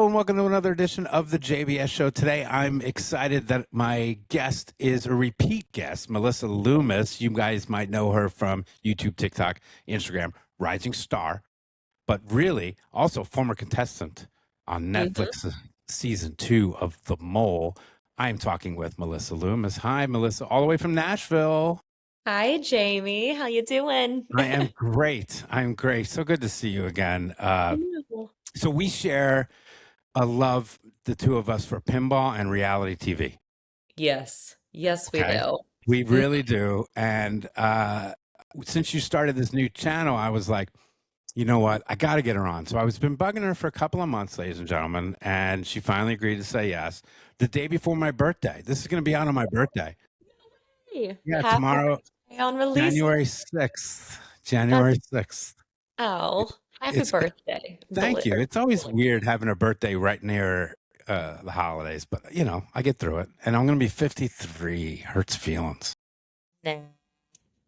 Hello and welcome to another edition of the JBS Show. Today, I'm excited that my guest is a repeat guest, Melissa Lummus. You guys might know her from YouTube, TikTok, Instagram, rising star, but really also former contestant on Netflix season 2 of The Mole. I'm talking with Melissa Lummus. Hi, Melissa, all the way from Nashville. Hi, Jamie. How you doing? I am great. I'm great. So good to see you again. So we share a love, the two of us, for pinball and reality TV. Yes. Yes, we Okay. do. We really do. And since you started this new channel, I was like, you know what? I got to get her on. So I was been bugging her for a couple of months, ladies and gentlemen, and she finally agreed to say yes. The day before my birthday. This is going to be out on my birthday. Hey, Yeah, happy tomorrow, birthday on release. January 6th. January 6th. Oh, happy It's birthday. Thank you. It's always weird having a birthday right near the holidays, but you know, I get through it. And I'm going to be 53. Hurts feelings. Nah,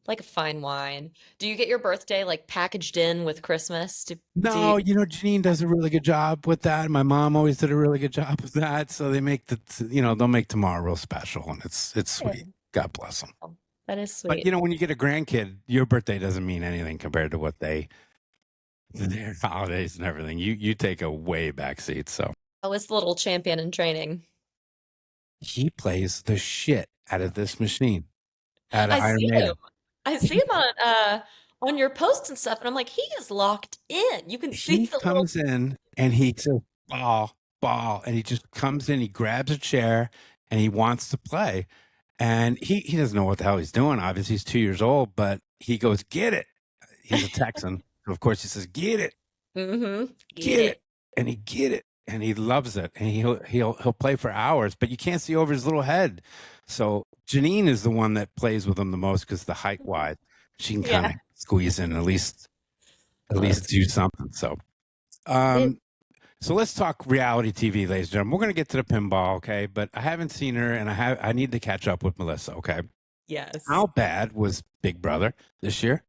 like a fine wine. Do you get your birthday like packaged in with Christmas? No, you know, Janine does a really good job with that. My mom always did a really good job with that. So they make they'll make tomorrow real special, and it's sweet. God bless them. Oh, that is sweet. But you know, when you get a grandkid, your birthday doesn't mean anything compared to what their holidays and everything. You take a way back seat. So How is the little champion in training? he plays the shit out of this machine. Out of I Iron see Maiden. him. I see him on your posts and stuff, and I'm like, he is locked in. You can see He the comes in and he says, ball, and he just comes in, he grabs a chair, and he wants to play. And he doesn't know what the hell he's doing. Obviously, he's 2 years old, but he goes, get it. He's a Texan. So of course, he says, get it. Get it. And he get it. And he loves it. And he'll play for hours, but you can't see over his little head. So Janine is the one that plays with him the most because the height wise, she can kind of squeeze in at least do something. So so let's talk reality TV, ladies and gentlemen. We're going to get to the pinball, okay? But I haven't seen her, and I need to catch up with Melissa, okay? Yes. How bad was Big Brother this year?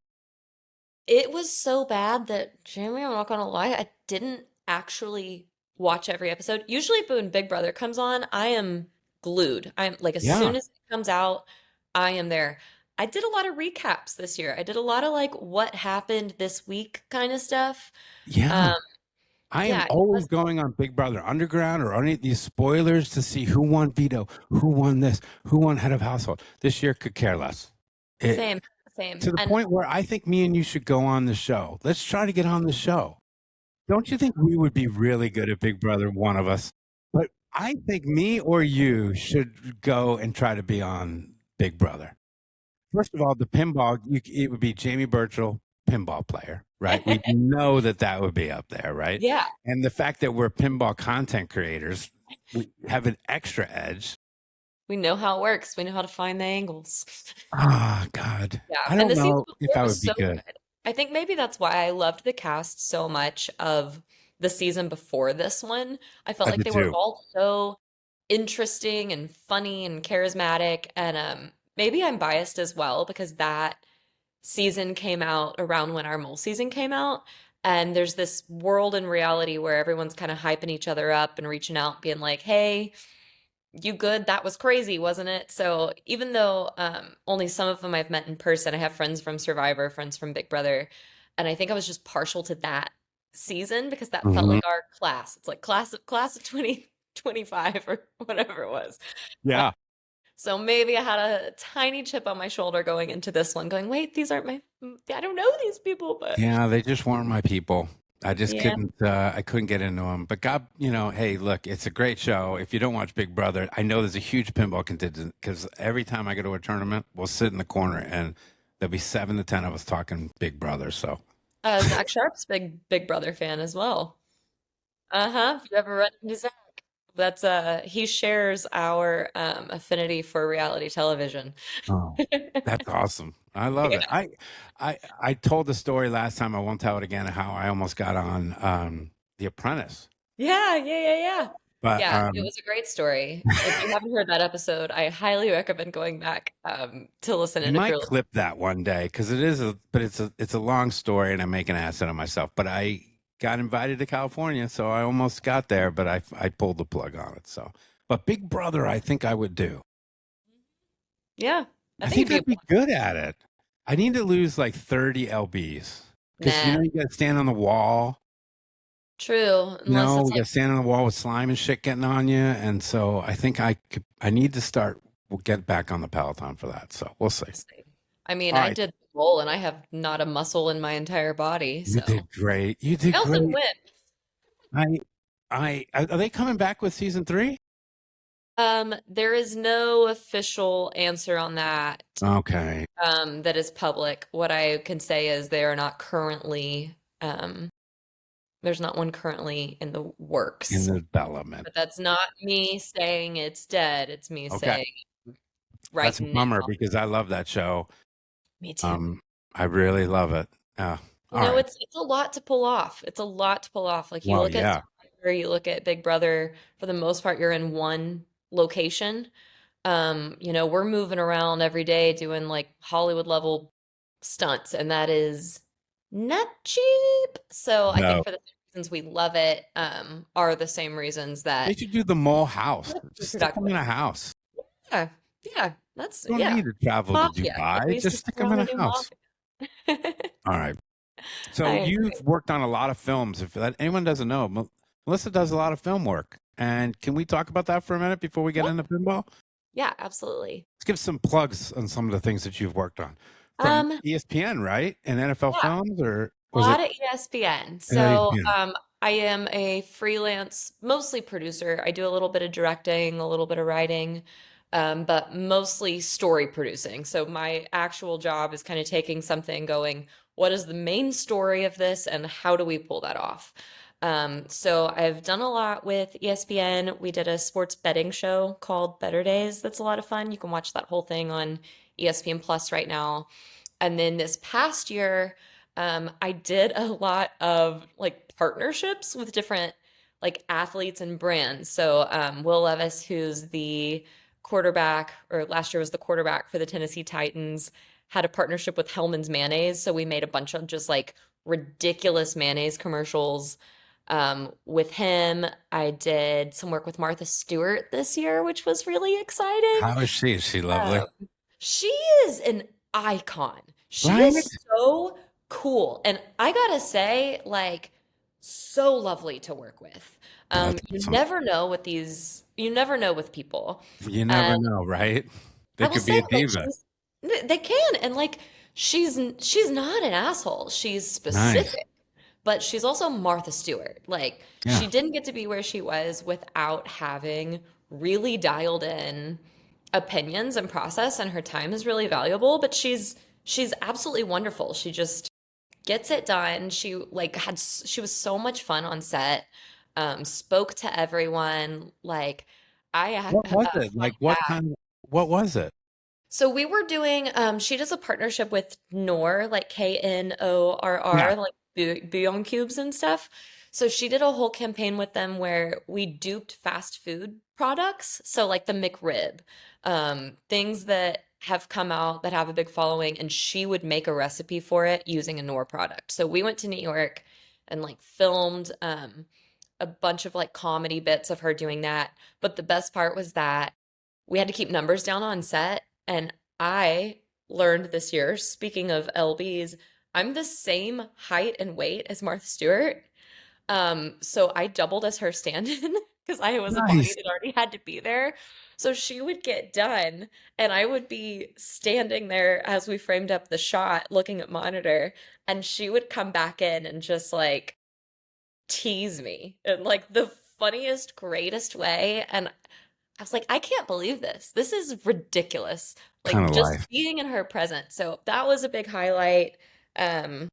It was so bad that, Jamie, I'm not gonna lie, I didn't actually watch every episode. Usually when Big Brother comes on, I am glued. I'm like, as soon as it comes out, I am there. I did a lot of recaps this year. I did a lot of like what happened this week kind of stuff. Yeah. I am always going on Big Brother Underground or any of these spoilers to see who won veto, who won this, who won head of household. This year could care less. Same. To the point where I think me and you should go on the show. Let's try to get on the show. Don't you think we would be really good at Big Brother, one of us? But I think me or you should go and try to be on Big Brother. First of all, the pinball, it would be Jamie Burchell, pinball player, right? We know that would be up there, right? Yeah. And the fact that we're pinball content creators, we have an extra edge. We know how it works. We know how to find the angles. Oh, God. Yeah. I don't know if that would be good. I think maybe that's why I loved the cast so much of the season before this one. I felt like they were all so interesting and funny and charismatic. And maybe I'm biased as well because that season came out around when our Mole season came out. And there's this world in reality where everyone's kind of hyping each other up and reaching out, being like, hey, you good? That was crazy, wasn't it? So even though only some of them I've met in person, I have friends from Survivor, friends from Big Brother, and I think I was just partial to that season because that felt like our class. It's like class of 2025 or whatever it was. Yeah. So maybe I had a tiny chip on my shoulder going into this one, going, wait, these aren't I don't know these people, but yeah, they just weren't my people. I just I couldn't get into them. But God, you know, hey, look, it's a great show. If you don't watch Big Brother, I know there's a huge pinball contingent because every time I go to a tournament, we'll sit in the corner and there'll be 7 to 10 of us talking Big Brother. So Zach Sharp's Big Brother fan as well. If you ever run into Zach, that's he shares our affinity for reality television. Oh, that's awesome. I love it. I told the story last time. I won't tell it again. How I almost got on The Apprentice. Yeah. But it was a great story. If you haven't heard that episode, I highly recommend going back to listen. I might clip that one day because it's a long story and I make an ass out of myself. But I got invited to California, so I almost got there, but I pulled the plug on it. So, but Big Brother, I think I would do. Yeah, I I think think it'd I'd be be good at it. I need to lose like 30 lbs because nah. you got to stand on the wall. True, You unless know, it's we got like to stand on the wall with slime and shit getting on you, and so I think I need to start. We'll get back on the Peloton for that. So we'll see. I mean, All I right, did the bowl and I have not a muscle in my entire body, you so did great. You did Nelson great. win. I, are they coming back with season 3? There is no official answer on that, Okay, that is public. What I can say is they are not currently, there's not one currently in the in works. the development. But that's not me saying it's dead. It's me Okay, saying right that's a bummer now. because I love that show. Me too. I really love it. Yeah. You All know, right. it's a lot to pull off. It's a lot to pull off. Like you Well, look at yeah. Survivor, you look at Big Brother, for the most part, you're in one location. We're moving around every day doing like Hollywood level stunts, and that is not cheap. So I think No, for the reasons we love it, are the same reasons they that should do the mall house. it's Just stick them in productive. a house. Yeah, yeah, that's You don't yeah. need to travel to Mafia. Like we Dubai. used to Just sit stick them around in and a do house. mafia. All right. I So agree. you've worked on a lot of films. If that, anyone doesn't know, Melissa does a lot of film work. And can we talk about that for a minute before we get Yeah, into pinball? yeah, absolutely. Let's give some plugs on some of the things that you've worked on from Um, ESPN, right? And NFL yeah, Films, or a was it lot of ESPN. So, ESPN? I am a freelance, mostly producer. I do a little bit of directing, a little bit of writing, but mostly story producing. So my actual job is kind of taking something, going, what is the main story of this, and how do we pull that off? So I've done a lot with ESPN. We did a sports betting show called Better Days. That's a lot of fun. You can watch that whole thing on ESPN Plus right now. And then this past year, I did a lot of like partnerships with different like athletes and brands. So Will Levis, who's the quarterback, or last year was the quarterback for the Tennessee Titans, had a partnership with Hellman's Mayonnaise. So we made a bunch of just like ridiculous mayonnaise commercials with him. I did some work with Martha Stewart this year, which was really exciting. How is she? Is she lovely? Um, she is an icon. She Right? is so cool. And I gotta say, like, so lovely to work with. That's You awesome. never know with you never know with people. You never And know, right? They I will could be say, a like, diva. they can. And like, she's not an asshole. She's Nice. specific, but she's also Martha Stewart. Like, Yeah. she didn't get to be where she was without having really dialed in opinions and process, and her time is really valuable, but she's absolutely wonderful. She just gets it done. She was so much fun on set. Spoke to everyone. Like I had What was a it? fun Like what fact. kind of, what was it? So we were doing, she does a partnership with Knorr, like Yeah. Knorr, like bouillon cubes and stuff. So she did a whole campaign with them where we duped fast food products. So like the McRib, things that have come out that have a big following, and she would make a recipe for it using a Knorr product. So we went to New York and like filmed a bunch of like comedy bits of her doing that. But the best part was that we had to keep numbers down on set. And I learned this year, speaking of LBs, I'm the same height and weight as Martha Stewart. So I doubled as her stand-in because I was a body Nice. that already had to be there. So she would get done, and I would be standing there as we framed up the shot, looking at monitor, and she would come back in and just like tease me in like the funniest, greatest way. And I was like, I can't believe this. This is ridiculous. Kind Like of just life. being in her presence. So that was a big highlight. Um,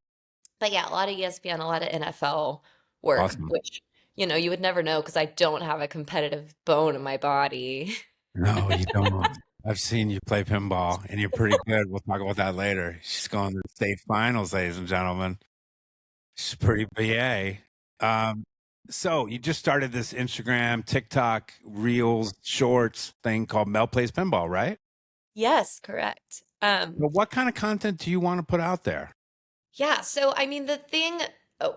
but yeah, a lot of ESPN, a lot of NFL work, Awesome. which, you would never know because I don't have a competitive bone in my body. No, you don't. I've seen you play pinball and you're pretty good. We'll talk about that later. She's going to the state finals, ladies and gentlemen. She's pretty BA. Um, so you just started this Instagram, TikTok, Reels, Shorts thing called Mel Plays Pinball, right? Yes, correct. But what kind of content do you want to put out there? Yeah, so I mean, the thing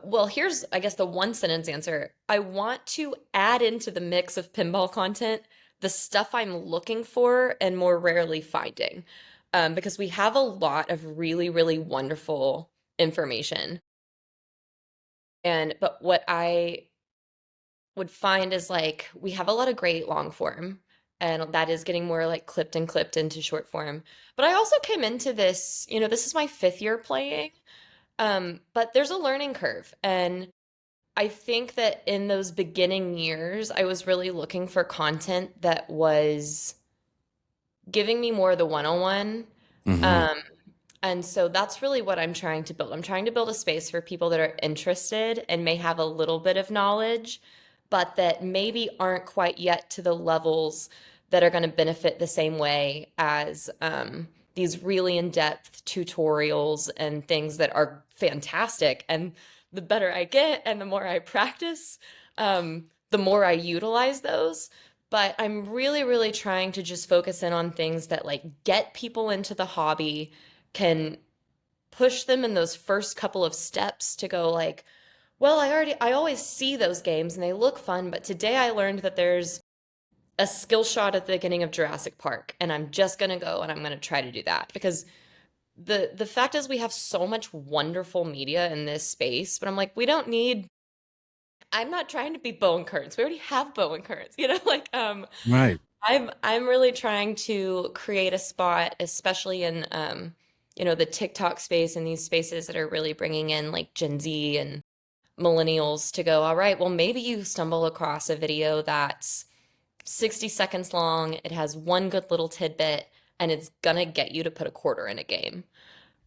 Well, here's, I guess, the one sentence answer. I want to add into the mix of pinball content the stuff I'm looking for and more rarely finding. Because we have a lot of really, really wonderful information. But what I would find is like we have a lot of great long form, and that is getting more like clipped and clipped into short form. But I also came into this, this is my fifth year playing. But there's a learning curve. And I think that in those beginning years, I was really looking for content that was giving me more of the one-on-one. Hmm. Um, and so that's really what I'm trying to build. I'm trying to build a space for people that are interested and may have a little bit of knowledge, but that maybe aren't quite yet to the levels that are going to benefit the same way as these really in-depth tutorials and things that are fantastic. And the better I get and the more I practice, the more I utilize those. But I'm really, really trying to just focus in on things that like get people into the hobby, can push them in those first couple of steps to go like, well, I always see those games and they look fun, but today I learned that there's a skill shot at the beginning of Jurassic Park, and I'm just gonna go and I'm gonna try to do that because the fact is we have so much wonderful media in this space, but I'm like, we don't need. I'm not trying to be Bowen Kearns. We already have Bowen Kearns, like Right. I'm really trying to create a spot, especially in the TikTok space and these spaces that are really bringing in like Gen Z and millennials to go, all right, well, maybe you stumble across a video that's 60 seconds long, it has one good little tidbit, and it's gonna get you to put a quarter in a game.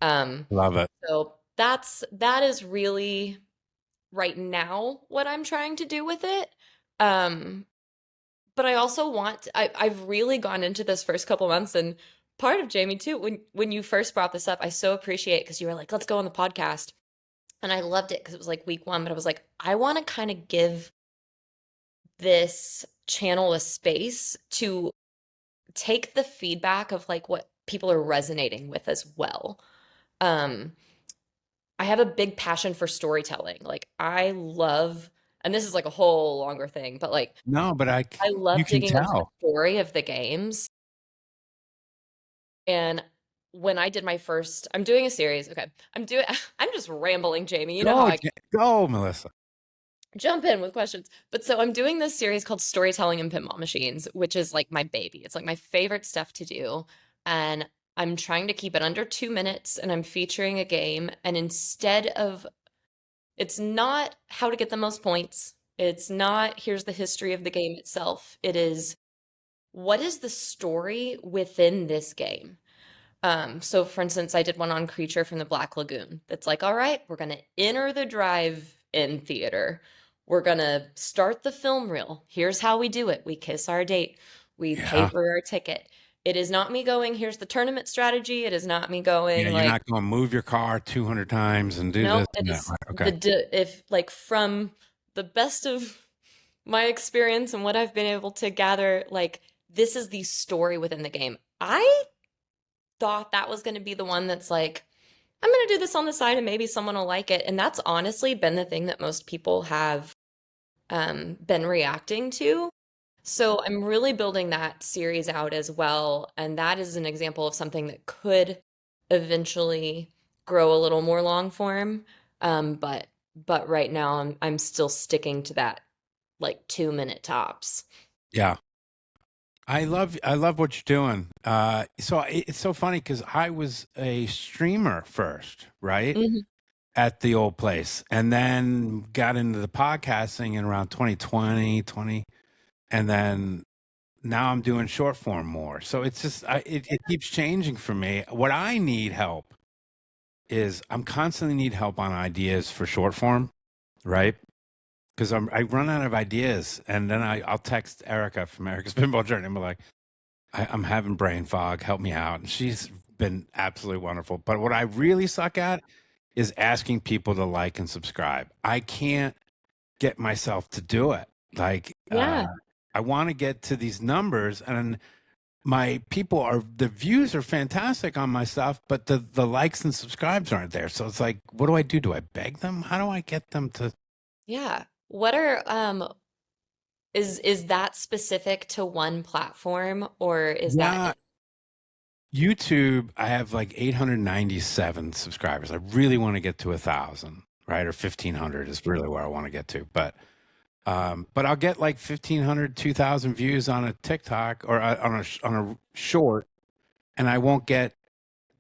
Um, Love it. so that is really right now what I'm trying to do with it. Um, but I also I've really gone into this first couple months, and part of Jamie too, when you first brought this up, I so appreciate because you were like, let's go on the podcast. And I loved it because it was like week one, but I was like, I want to kind of give this channel a space to take the feedback of like what people are resonating with as well. Um, I have a big passion for storytelling. Like I love, and this is like a whole longer thing, but like No, but I you love can digging into the tell. story of the games. And when I did my first, I'm doing a series. Okay. I'm just rambling, Jamie. You know how Go, I go, Melissa. jump in with questions. But so I'm doing this series called Storytelling in Pinball Machines, which is like my baby. It's like my favorite stuff to do. And I'm trying to keep it under 2 minutes, and I'm featuring a game. And instead of, it's not how to get the most points, it's not here's the history of the game itself. It is what is the story within this game? So for instance, I did one on Creature from the Black Lagoon. That's like, all right, we're gonna enter the drive-in theater. We're gonna start the film reel. Here's how we do it. We kiss our date. We pay Yeah. for our ticket. It is not me going, here's the tournament strategy. It is not me Yeah. going You're like, not going to move your car 200 times and do nope, this it and that. is Right. Okay. if like from the best of my experience and what I've been able to gather, like this is the story within the game. I thought that was going to be the one that's like, I'm going to do this on the side and maybe someone will like it. And that's honestly been the thing that most people have been reacting to. So I'm really building that series out as well. And that is an example of something that could eventually grow a little more long form. But right now I'm still sticking to that like 2 minute tops. Yeah. I love what you're doing. It's so funny because I was a streamer first, right? Mhm. At the old place, and then got into the podcasting in around 2020, 20, and then now I'm doing short form more. So it's just it keeps changing for me. What I need help is I'm constantly need help on ideas for short form, right? Because I run out of ideas, and then I'll text Erica from Erica's Pinball Journey and be like, I'm having brain fog. Help me out. And she's been absolutely wonderful. But what I really suck at is asking people to like and subscribe. I can't get myself to do it. Like, Yeah. I want to get to these numbers, and my people are the views are fantastic on my stuff, but the likes and subscribes aren't there. So it's like, what do I do? Do I beg them? How do I get them to? Yeah. What are is that specific to one platform or is that Yeah, YouTube, I have like 897 subscribers. I really want to get to 1,000, right? Or 1,500 is really where I want to get to. But I'll get like 1,500, 2,000 views on a TikTok or on a short, and I won't get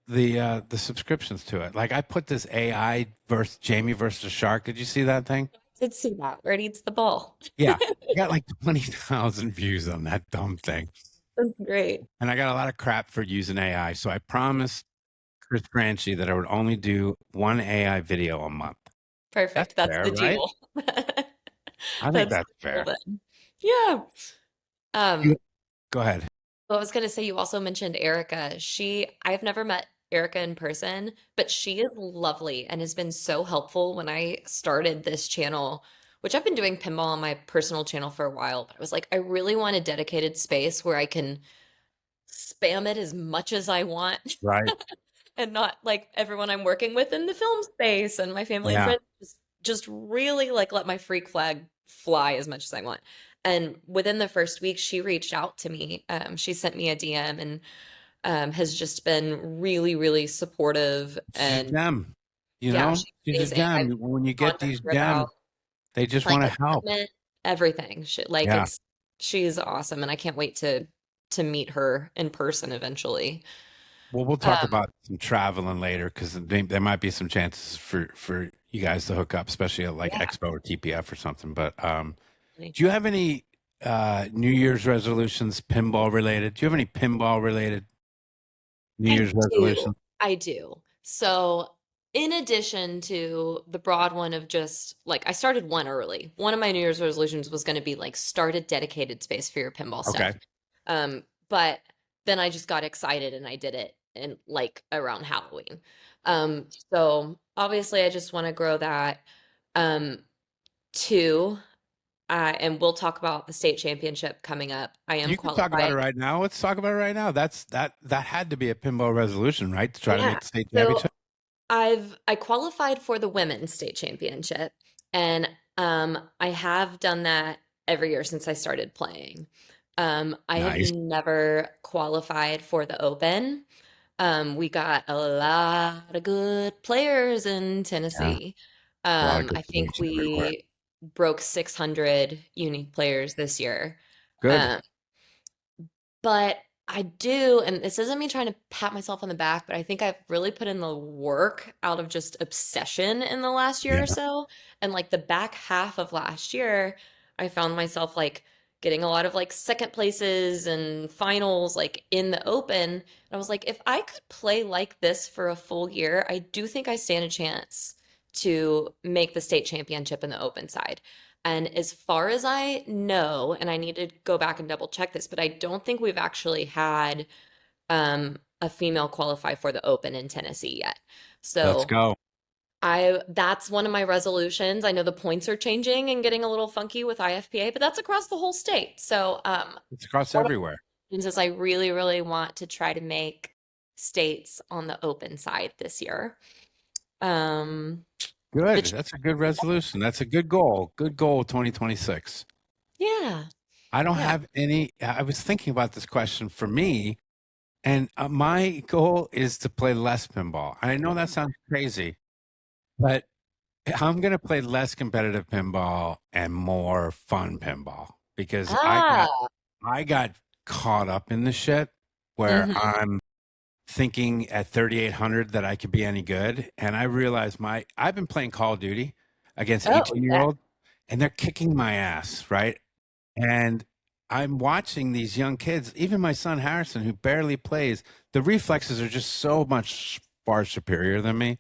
the subscriptions to it. Like I put this AI versus Jamie versus the shark. Did you see that thing? did see that where it eats the ball? Yeah, I got like 20,000 views on that dumb thing, That's great. and I got a lot of crap for using AI. So I promised Chris Franchi that I would only do one AI video a month. That's Perfect. That's fair, the right? deal. I think That's that's cool fair. then. Yeah. You, Um, go ahead. well, I was gonna say you also mentioned Erica. I've never met Erica in person, but she is lovely and has been so helpful when I started this channel, which I've been doing pinball on my personal channel for a while, but I was like, I really want a dedicated space where I can spam it as much as I want Right. and not like everyone I'm working with in the film space and my family and Yeah. friends just really like let my freak flag fly as much as I want. And within the first week, she reached out to me. She sent me a DM and has just been really, really supportive. She's a And gem. You yeah, know, she's she's a amazing. I've gem. When you get these contacted her about gems, they just playing want to help. equipment, everything. Yeah. She's awesome, and I can't wait to meet her in person eventually. Well, we'll talk Um, about some traveling later because there might be some chances for you guys to hook up, especially at like yeah. Expo or TPF or something. But do you have any New Year's resolutions, pinball related? Do you have any pinball related New I Year's do. resolutions? I do. So, in addition to the broad one of just like I started one early. One of my New Year's resolutions was going to be like start a dedicated space for your pinball Okay. stuff. But then I just got excited and I did it in like around Halloween. So obviously I just want to grow that. Um, two, and we'll talk about the state championship coming up. I am You can talk about qualified. it right now. Let's talk about it right now. That had to be a pinball resolution, right? To try to Yeah. make the state So championship. I qualified for the women's state championship, and I have done that every year since I started playing. I have Nice. never qualified for the Open. We got a lot of good players in Yeah. Tennessee. A lot of good I think players everywhere. we broke 600 unique players this year. Good. Um, but I do, and this isn't me trying to pat myself on the back, but I think I've really put in the work out of just obsession in the last year Yeah. or so. And like the back half of last year, I found myself like getting a lot of like second places and finals like in the open. And I was like, if I could play like this for a full year, I do think I stand a chance to make the state championship in the open side. And as far as I know, and I need to go back and double check this, but I don't think we've actually had a female qualify for the Open in Tennessee yet. Let's So go. I that's one of my resolutions. I know the points are changing and getting a little funky with IFPA, but that's across the whole state. So It's across one of everywhere. the things is I really, really want to try to make states on the open side this year. Um, Good. the That's a good resolution. That's a good goal. Good goal, 2026. yeah, I don't yeah. have any. I was thinking about this question for me, and my goal is to play less pinball. I know that sounds crazy, but I'm going to play less competitive pinball and more fun pinball because Ah, I got caught up in the shit where mhm. I'm thinking at 3,800 that I could be any good. And I realized I've been playing Call of Duty against Oh, 18-year-old and they're kicking my ass, right? And I'm watching these young kids, even my son Harrison, who barely plays, the reflexes are just so much far superior than me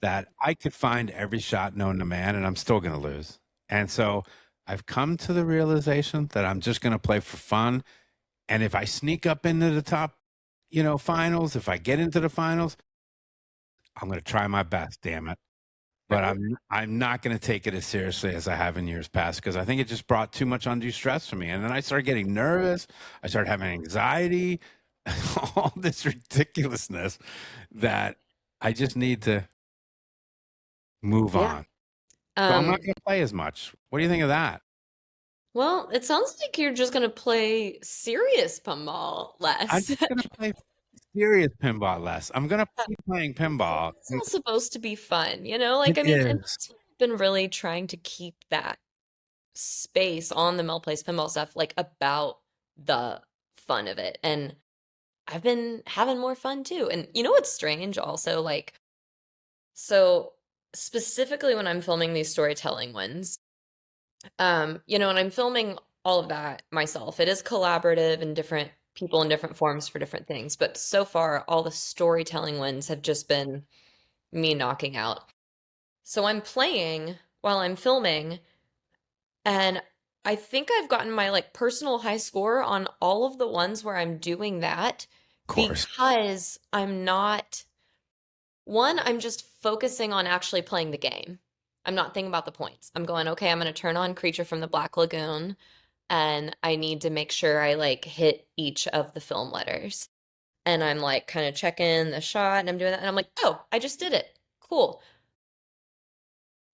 that I could find every shot known to man and I'm still going to lose. And so I've come to the realization that I'm just going to play for fun. And if I sneak up into the top, finals, if I get into the finals, I'm going to try my best, damn it. But yeah. I'm not going to take it as seriously as I have in years past because I think it just brought too much undue stress for me. And then I started getting nervous. I started having anxiety. all this ridiculousness that I just need to move Yeah. on. So I'm not Um, going to play as much. What do you think of that? well, it sounds like you're just gonna play serious pinball I'm less. just going to play serious pinball less. I'm going to keep playing pinball. It's all supposed to be fun, you know? It Like, I mean, and is. that's what I've been really trying to keep that space on the Mel Plays Pinball stuff, like about the fun of it. And I've been having more fun too. And you know what's strange also? Like, so specifically when I'm filming these storytelling ones, and I'm filming all of that myself. It is collaborative and different people in different forms for different things. But so far, all the storytelling ones have just been me knocking out. So I'm playing while I'm filming, and I think I've gotten my like personal high score on all of the ones where I'm doing that Of course. because I'm just focusing on actually playing the game. I'm not thinking about the points. I'm going, okay, I'm going to turn on Creature from the Black Lagoon and I need to make sure I like hit each of the film letters. And I'm like kind of checking the shot and I'm doing that and I'm like, "Oh, I just did it. Cool."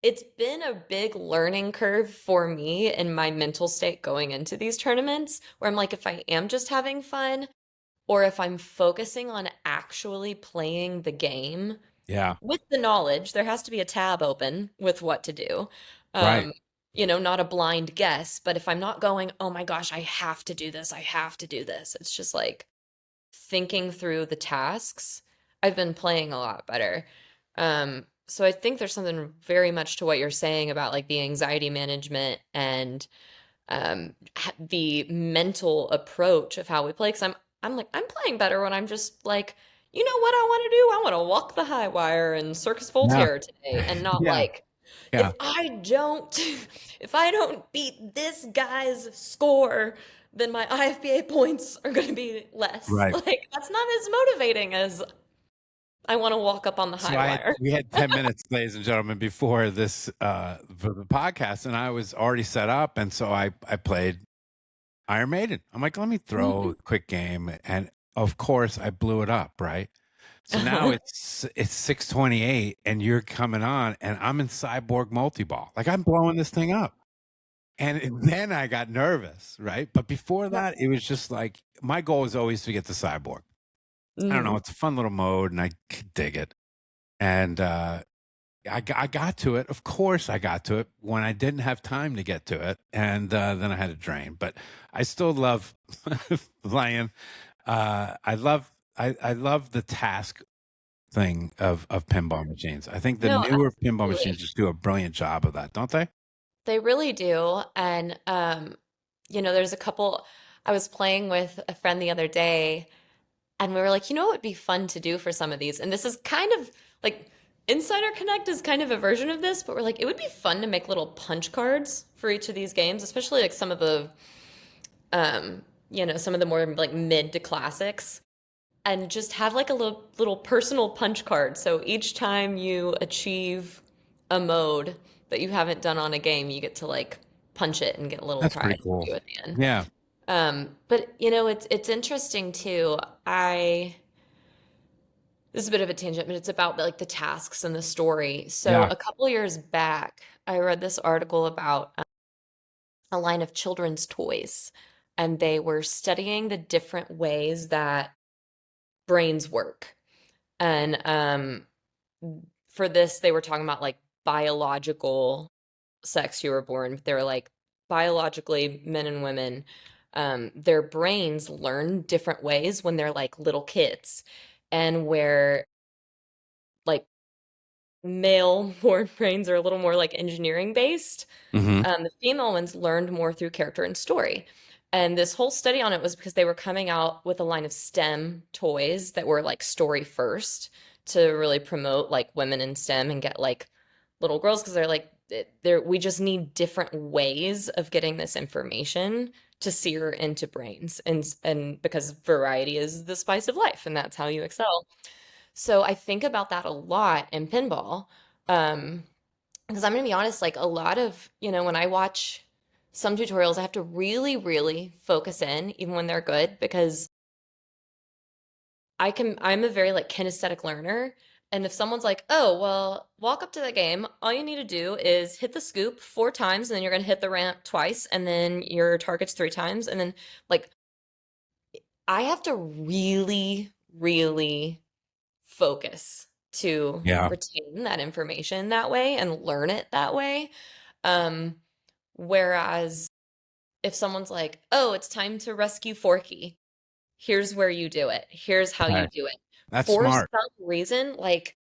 It's been a big learning curve for me in my mental state going into these tournaments where I'm like, if I am just having fun or if I'm focusing on actually playing the game Yeah. with the knowledge, there has to be a tab open with what to do. Right. Um, not a blind guess, but if I'm not going, oh my gosh, I have to do this, I have to do this, it's just like thinking through the tasks. I've been playing a lot better. So I think there's something very much to what you're saying about like the anxiety management and the mental approach of how we play. Because I'm like I'm playing better when I'm just like, you know what I want to do? I want to walk the high wire and Circus Yeah. Voltaire today, and not Yeah. like Yeah. if I don't beat this guy's score, then my IFBA points are going to be less. Right. Like that's not as motivating as I want to walk up on the So high wire. we had 10 minutes, ladies and gentlemen, before this for the podcast, and I was already set up, and so I played Iron Maiden. I'm like, let me throw Mhm. a quick game, and of course I blew it up, right? So now it's 6:28, and you're coming on, and I'm in Cyborg multi-ball. Like I'm blowing this thing up. And then I got nervous, right? But before Yeah. that, it was just like my goal was always to get to Cyborg. I don't know, Mm. it's a fun little mode, and I dig it. And I got to it. Of course, I got to it when I didn't have time to get to it, and then I had to drain. But I still love playing. I love the task thing of pinball machines. I think the No, newer pinball machines absolutely. just do a brilliant job of that, don't they? They really do. And there's a couple I was playing with a friend the other day and we were like, what would be fun to do for some of these? And this is kind of like Insider Connect is kind of a version of this, but we're like, it would be fun to make little punch cards for each of these games, especially like some of the more like mid to classics. And just have like a little personal punch card. So each time you achieve a mode that you haven't done on a game, you get to like punch it and get a little That's prize pretty for cool. you at the end. Yeah, But it's interesting too. I This is a bit of a tangent, but it's about like the tasks and the story. So yeah. a couple years back, I read this article about a line of children's toys, and they were studying the different ways that brains work. And for this, they were talking about like biological sex you were born. They were like biologically men and women, their brains learn different ways when they're like little kids. And where like male born brains are a little more like engineering based, Hmm. the female ones learned more through character and story. And this whole study on it was because they were coming out with a line of STEM toys that were like story first to really promote like women in STEM and get like little girls because they're like we just need different ways of getting this information to sear into brains and because variety is the spice of life and that's how you excel. So I think about that a lot in pinball. Um, because I'm gonna be honest, like a lot of, when I watch some tutorials, I have to really, really focus in, even when they're good, because I'm a very like kinesthetic learner. And if someone's like, oh, well, walk up to the game, all you need to do is hit the scoop 4 times, and then you're going to hit the ramp twice, and then your target's 3 times. And then, like, I have to really, really focus to Yeah. retain that information that way and learn it that way. Um, Whereas if someone's like, oh, it's time to rescue Forky, here's where you do it, here's how you Okay. do it. That's For smart. some reason, like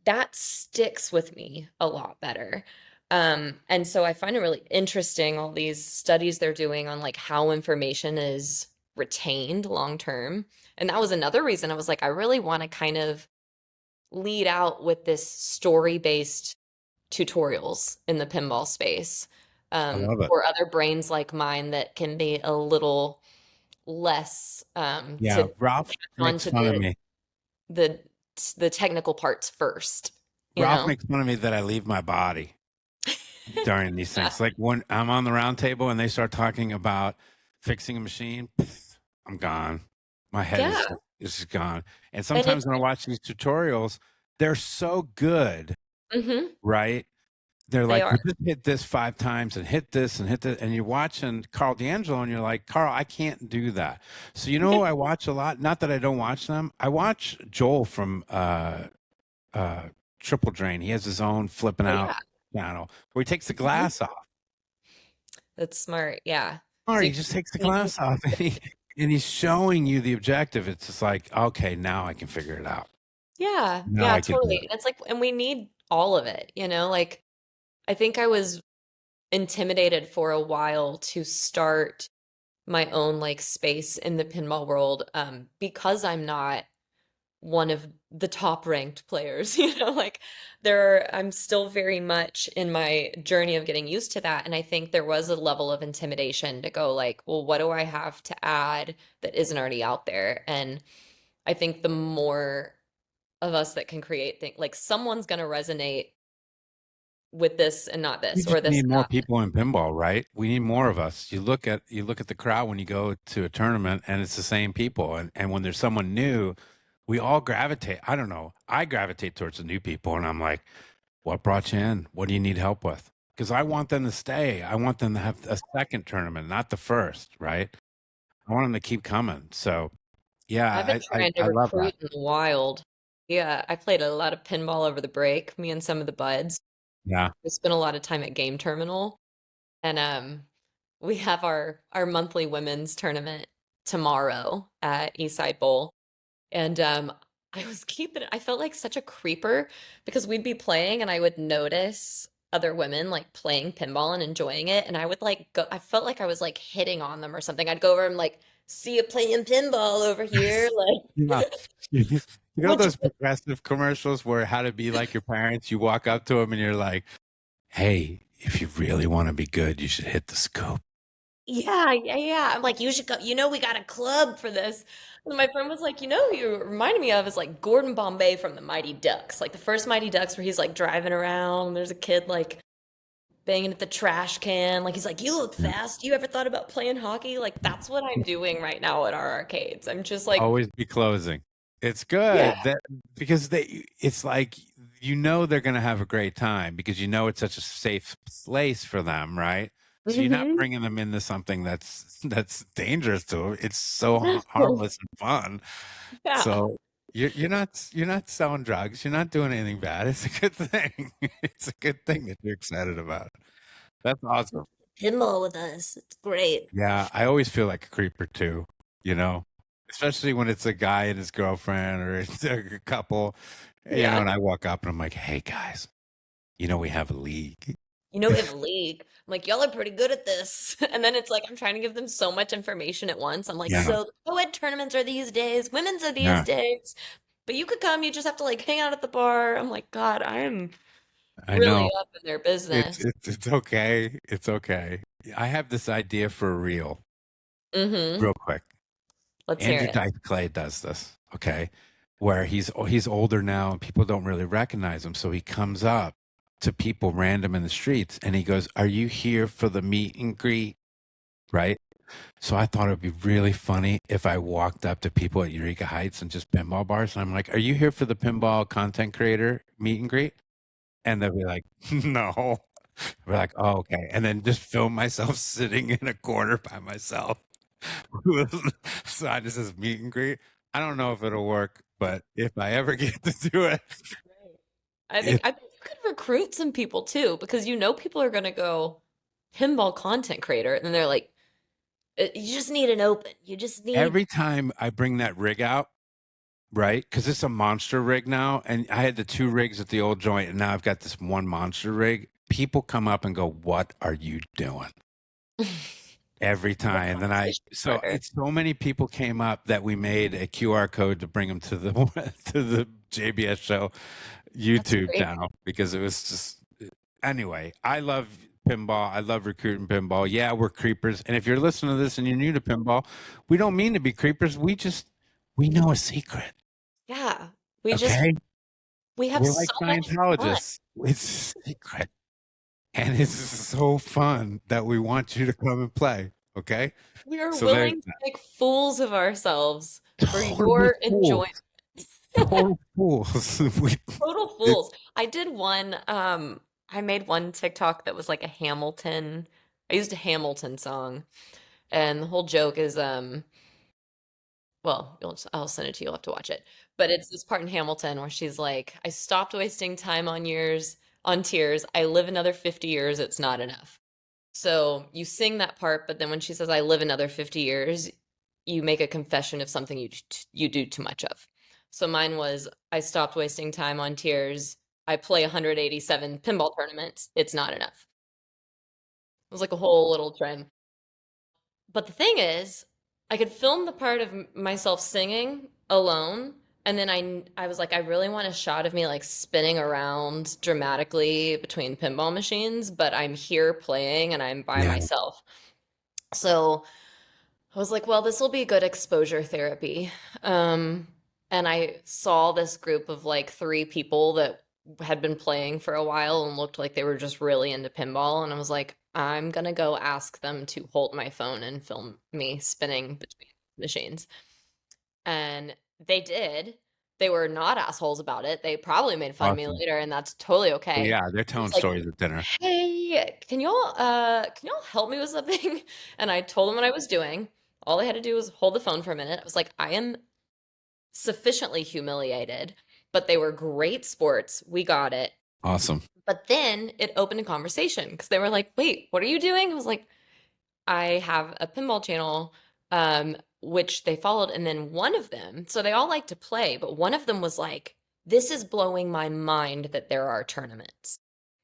that sticks with me a lot better. And so I find it really interesting, all these studies they're doing on like how information is retained long term. And that was another reason I was like, I really want to kind of lead out with this story-based tutorials in the pinball space, I love it. for other brains like mine that can be a little less Yeah. to Ralph catch on makes to fun of me. the the technical parts first, you Ralph know? makes fun of me that I leave my body during these Yeah. things. Like when I'm on the round table and they start talking about fixing a machine, I'm gone. My head Yeah. is just gone. And And sometimes when I watch these tutorials, they're so good, mhm, right? They're they like, are. "You just hit this 5 times and hit this and hit this," and you're watching Carl D'Angelo, and you're like, "Carl, I can't do that." So, you know who I watch a lot? Not that I don't watch them. I watch Joel from, uh, Triple Drain. He has his own flipping Oh, out yeah. channel where he takes the Mhm. glass off. That's smart, yeah. Or So he you just takes the can glass off, and he's showing you the objective. It's just like, "Okay, now I can figure it out. yeah, Now yeah, I can do totally. it." And it's like and we need all of it, you know? Like, I think I was intimidated for a while to start my own like space in the pinball world, because I'm not one of the top ranked players, you know, like I'm still very much in my journey of getting used to that. And I think there was a level of intimidation to go like, well, what do I have to add that isn't already out there? And I think the more of us that can create things, like someone's going to resonate with this and not We this, or just this need and more not. people in pinball, right? We need more of us. You look at the crowd when you go to a tournament, and it's the same people. And when there's someone new, we all gravitate. I don't know. I gravitate towards the new people, and I'm like, "What brought you in? What do you need help with?" Because I want them to stay. I want them to have a second tournament, not the first, right? I want them to keep coming. So yeah, I've been trying to I love that. recruit in the wild. Yeah, I played a lot of pinball over the break, me and some of the buds. Yeah. We spent a lot of time at Game Terminal, and we have our monthly women's tournament tomorrow at Eastside Bowl. And I was keeping I felt like such a creeper because we'd be playing and I would notice other women like playing pinball and enjoying it, and I would like go I felt like I was like hitting on them or something. I'd go over and like, see you playing pinball over here, Yeah. like You know would you those progressive commercials where how to be like your parents? You walk up to them and you're like, "Hey, if you really want to be good, you should hit the scoop." yeah, yeah, yeah. I'm like, you should go, we got a club for this. And my friend was like, who you reminded me of is like Gordon Bombay from the Mighty Ducks. Like the first Mighty Ducks where he's like driving around, there's a kid like banging at the trash can. Like he's like, you look Yeah. fast. You ever thought about playing hockey? Like that's what I'm doing right now at our arcades. I'm just like, Always be closing. It's yeah. good that because it's like they're going to have a great time because it's such a safe place for them, right? So you're not Hmm. bringing them into something that's dangerous to them. It's so harmless and fun. Yeah. So you're not selling drugs. You're not doing anything bad. It's a good thing. It's a good thing that you're excited about. That's awesome. Pinball with us. It's great. Yeah, I always feel like a creeper too, you know, especially when it's a guy and his girlfriend or it's a couple, Yeah. and I walk up and I'm like, "Hey guys, we have a league." We have a league. I'm like, y'all are pretty good at this. And then it's like I'm trying to give them so much information at once. I'm like, Yeah, so the co-ed tournaments are these days, women's are these yeah, days. But you could come, you just have to like hang out at the bar. I'm like, God, I am I really know. up in their It's business. it's it's okay. It's okay. I have this idea for a reel, Mm-hmm. real quick. Let's hear Andrew it. Dice Clay does this, okay? Where he's older now and people don't really recognize him, so he comes up to people random in the streets and he goes, "Are you here for the meet and greet?" Right? So I thought it would be really funny if I walked up to people at Eureka Heights and just pinball bars, and I'm like, "Are you here for the pinball content creator meet and greet?" And they'll be like, "No." We're like, "Oh, okay." And then just film myself sitting in a corner by myself. Sign that says meet and greet. I don't know if it'll work, but if I ever get to do it, Right. I think you could recruit some people too, because people are gonna go pinball content creator, and then they're like, You just need an open. You just need." every time I bring that rig out, right? Because it's a monster rig now, and I had the 2 rigs at the old joint, and now I've got this one monster rig. People come up and go, "What are you doing?" Every The time. And then conversation so starter. it's so many people came up that we made a QR code to bring them to the to the JBS Show That's YouTube great. channel, because it was just anyway. I love pinball. I love recruiting pinball. Yeah, we're creepers. And if you're listening to this and you're new to pinball, we don't mean to be creepers. We know a secret. Yeah. We just Okay, we have we're like so much fun. Scientologists. It's a secret, and it's so fun that we want you to come and play. Okay, We are so there's willing to make fools of ourselves for total your fools. enjoyment. Total fools. Total It, fools. I made one TikTok that was like a Hamilton. I used a Hamilton song, and the whole joke is well, I'll send it to you. You'll have to watch it. But it's this part in Hamilton where she's like, "I stopped wasting time on tears. I live another 50 years. It's not enough." So you sing that part, but then when she says, "I live another 50 years," you make a confession of something you do too much of. So mine was, "I stopped wasting time on tears. I play 187 pinball tournaments. It's not enough." It was like a whole little trend. But the thing is, I could film the part of myself singing alone, and then I was like, I really want a shot of me like spinning around dramatically between pinball machines, but I'm here playing and I'm by yeah, myself. So I was like, well, this will be good exposure therapy. Um, and I saw this group of like 3 people that had been playing for a while and looked like they were just really into pinball. And I was like, I'm gonna go ask them to hold my phone and film me spinning between machines. And they did. They were not assholes about it. They probably made fun of me awesome. later, and that's totally Well, okay. yeah, they're I telling was like, stories at dinner. "Hey, can y'all help me with something?" And I told them what I was doing. All they had to do was hold the phone for a minute. I was like, "I am sufficiently humiliated," but they were great sports. We got it. Awesome. But then it opened a conversation because they were like, "Wait, what are you doing?" I was like, "I have a pinball channel," which they followed. And then one of them, so they all like to play, but one of them was like, "This is blowing my mind that there are tournaments."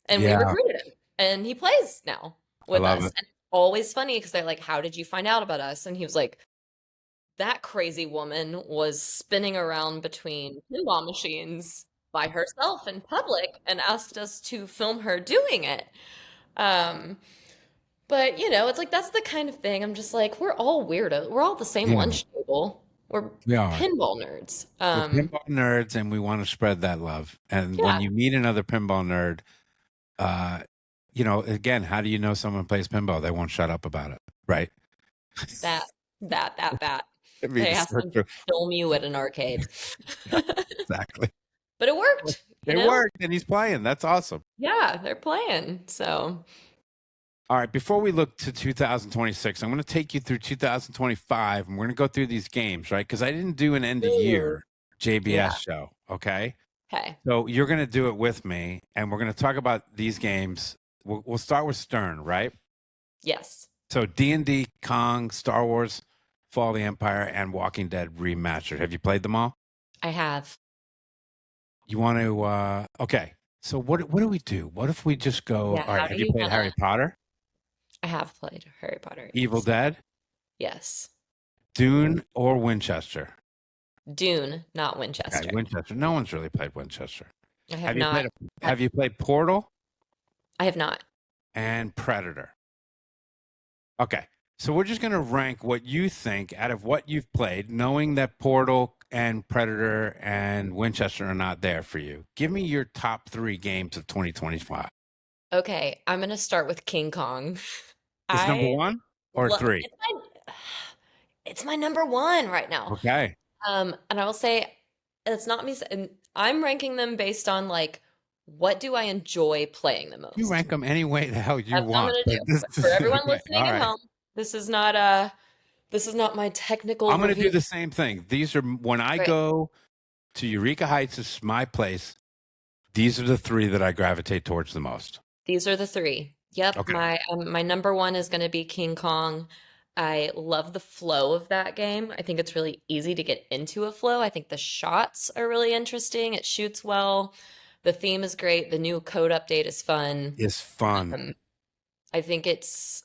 And we Yeah, recruited him, and he plays now I with love us. it. And always funny because they're like, "How did you find out about us?" And he was like, "That crazy woman was spinning around between pinball machines by herself in public and asked us to film her doing it." Um, but it's like that's the kind of thing I'm just like, we're all weirdos. We're all the same Yeah, lunch table. We're we are. pinball nerds. We're pinball nerds, and we want to spread that love. And when Yeah, you meet another pinball nerd, uh, again, how do you know someone plays pinball? They won't shut up about it, right? that, that. I mean, They it's asked so them to true. film you at an arcade. Yeah, exactly. But it worked, It worked, and he's playing. That's awesome. Yeah, they're playing. So, All right, before we look to 2026, I'm going to take you through 2025, and we're going to go through these games, right? Because I didn't do an end of ooh, year JBS yeah. show, okay? Okay. So you're going to do it with me, and we're going to talk about these games. We'll start with Stern, right? Yes, So D&D, Kong, Star Wars, Fall of the Empire, and Walking Dead Remastered. Have you played them all? I have. You want to? Okay. So what do we do? What if we just go? Yeah, All right. how do Have you you played wanna Harry Potter, I have played Harry Potter, Evil yes. Dead, Yes. Dune, or Winchester? Dune, not Okay, Winchester. Winchester. No one's really played Winchester. I have Have you played? not. Have you played Portal I have not. and Predator? Okay. So we're just going to rank what you think out of what you've played, knowing that Portal and Predator and Winchester are not there for you. Give me your top 3 games of 2025. Okay, I'm gonna start with King Kong. Is number I one or three? it's my it's my number one right now. Okay. And I will say it's not me. And I'm ranking them based on like what do I enjoy playing the You most. rank them any way the hell you That's what I'm want. gonna But do. But for everyone okay, listening all at right. home, this is not my technical I'm going to review. do the same thing. These are when I Great. go to Eureka Heights, is my place. These are the three that I gravitate towards the most. These are the three. Yep, Okay. my number one is going to be King Kong. I love the flow of that game. I think it's really easy to get into a flow. I think the shots are really interesting. It shoots well. The theme is great. The new code update is fun. It's fun. Um, I think it's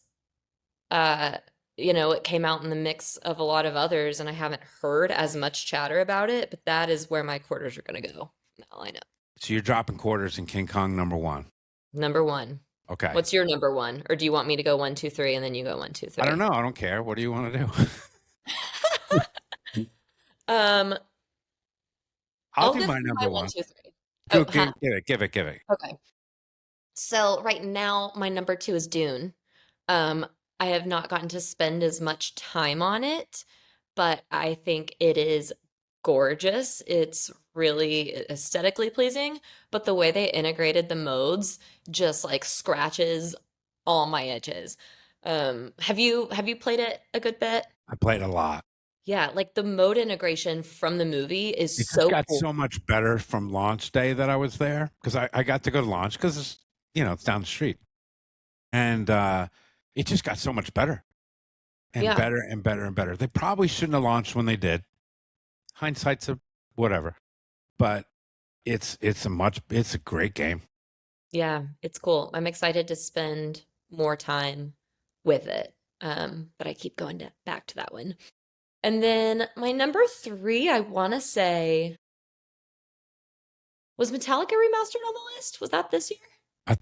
uh it came out in the mix of a lot of others and I haven't heard as much chatter about it, but that is where my quarters are going to go. Now I know. So you're dropping quarters in King Kong number one. Number one. Okay. What's your number one? Or do you want me to go one, two, three, and then you go one, two, I don't three? know. I don't care. What do you want to do? Um, I'll I'll do go my through my number one, one. two, three. Go, Oh, huh. give it. Okay. So right now, my number two is Dune. I have not gotten to spend as much time on it, but I think it is gorgeous. It's really aesthetically pleasing, but the way they integrated the modes just like scratches all my edges. Have you played it a good bit? I played a lot. Yeah, like the mode integration from the movie is It just so got cool. so much better from launch day that I was there because I got to go to launch because it's down the street, and it just got so much better and Yeah, better and better and better. They probably shouldn't have launched when they did. Hindsight's a whatever, but it's a great game. yeah, it's cool. I'm excited to spend more time with it. But I keep going back to that one. And then my number three, I want to say, was Metallica remastered on the list? Was that this year? I,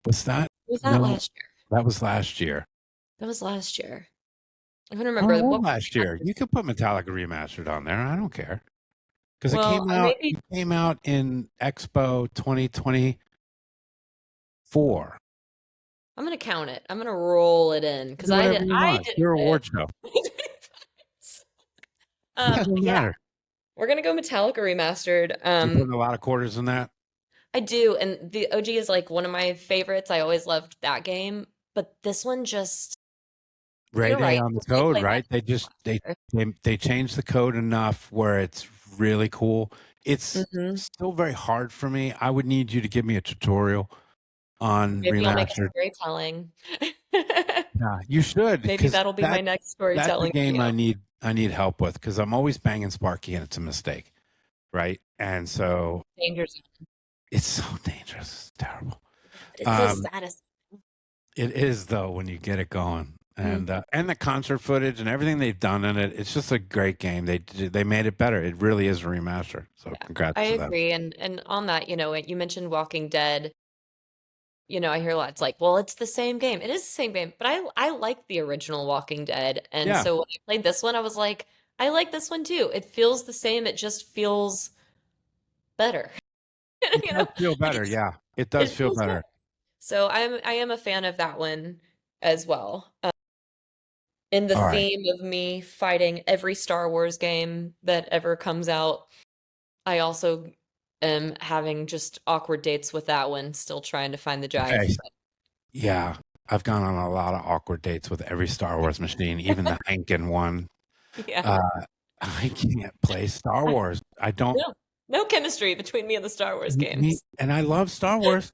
was that? Was that No, last year? that was last year. That was last year. I don't Oh, remember it was what. last year. You could put Metallica remastered on there. I don't care because it Well, came I out. maybe It came out in Expo 2024. I'm gonna count it. I'm gonna roll it in because Do I whatever did. you I want. didn't Your play award show. it. It doesn't Yeah, matter. we're gonna go Metallica remastered. You put a lot of quarters in that. I do, and the OG is like one of my favorites. I always loved that game, but this one just, Ray you're Day right. on the This may code, play better right? They just than last they changed the code enough where it's really cool. It's year. still very hard for me. I would need you to give me a tutorial on Maybe I'll make it remastered. storytelling. Yeah, you should Maybe because that'll be my next that's the storytelling game video. I need help with because I'm always banging Sparky and it's a mistake, right? And so Danger Zone. it's so dangerous. It's terrible. It's so Um, satisfying. it is though when you get it going, Mm. and the concert footage and everything they've done in it. It's just a great game. They made it better. It really is a remaster. So Yeah, I congrats to them. agree. And on that, you mentioned Walking Dead. I hear a lot. It's like, well, it's the same game. It is the same game, but I like the original Walking Dead. And Yeah, so when I played this one, I was like, I like this one too. It feels the same. It just feels better. it You does know, feel like better. Yeah, it does it feel feels better. better. So I am a fan of that one as well. In the All right. theme of me fighting every Star Wars game that ever comes out, I also am having just awkward dates with that one, still trying to find the jive. Okay. Yeah, I've gone on a lot of awkward dates with every Star Wars machine, even the Hankin one. Yeah. Uh, I can't play Star Wars. I don't. No, no chemistry between me and the Star Wars games. And I love Star Wars,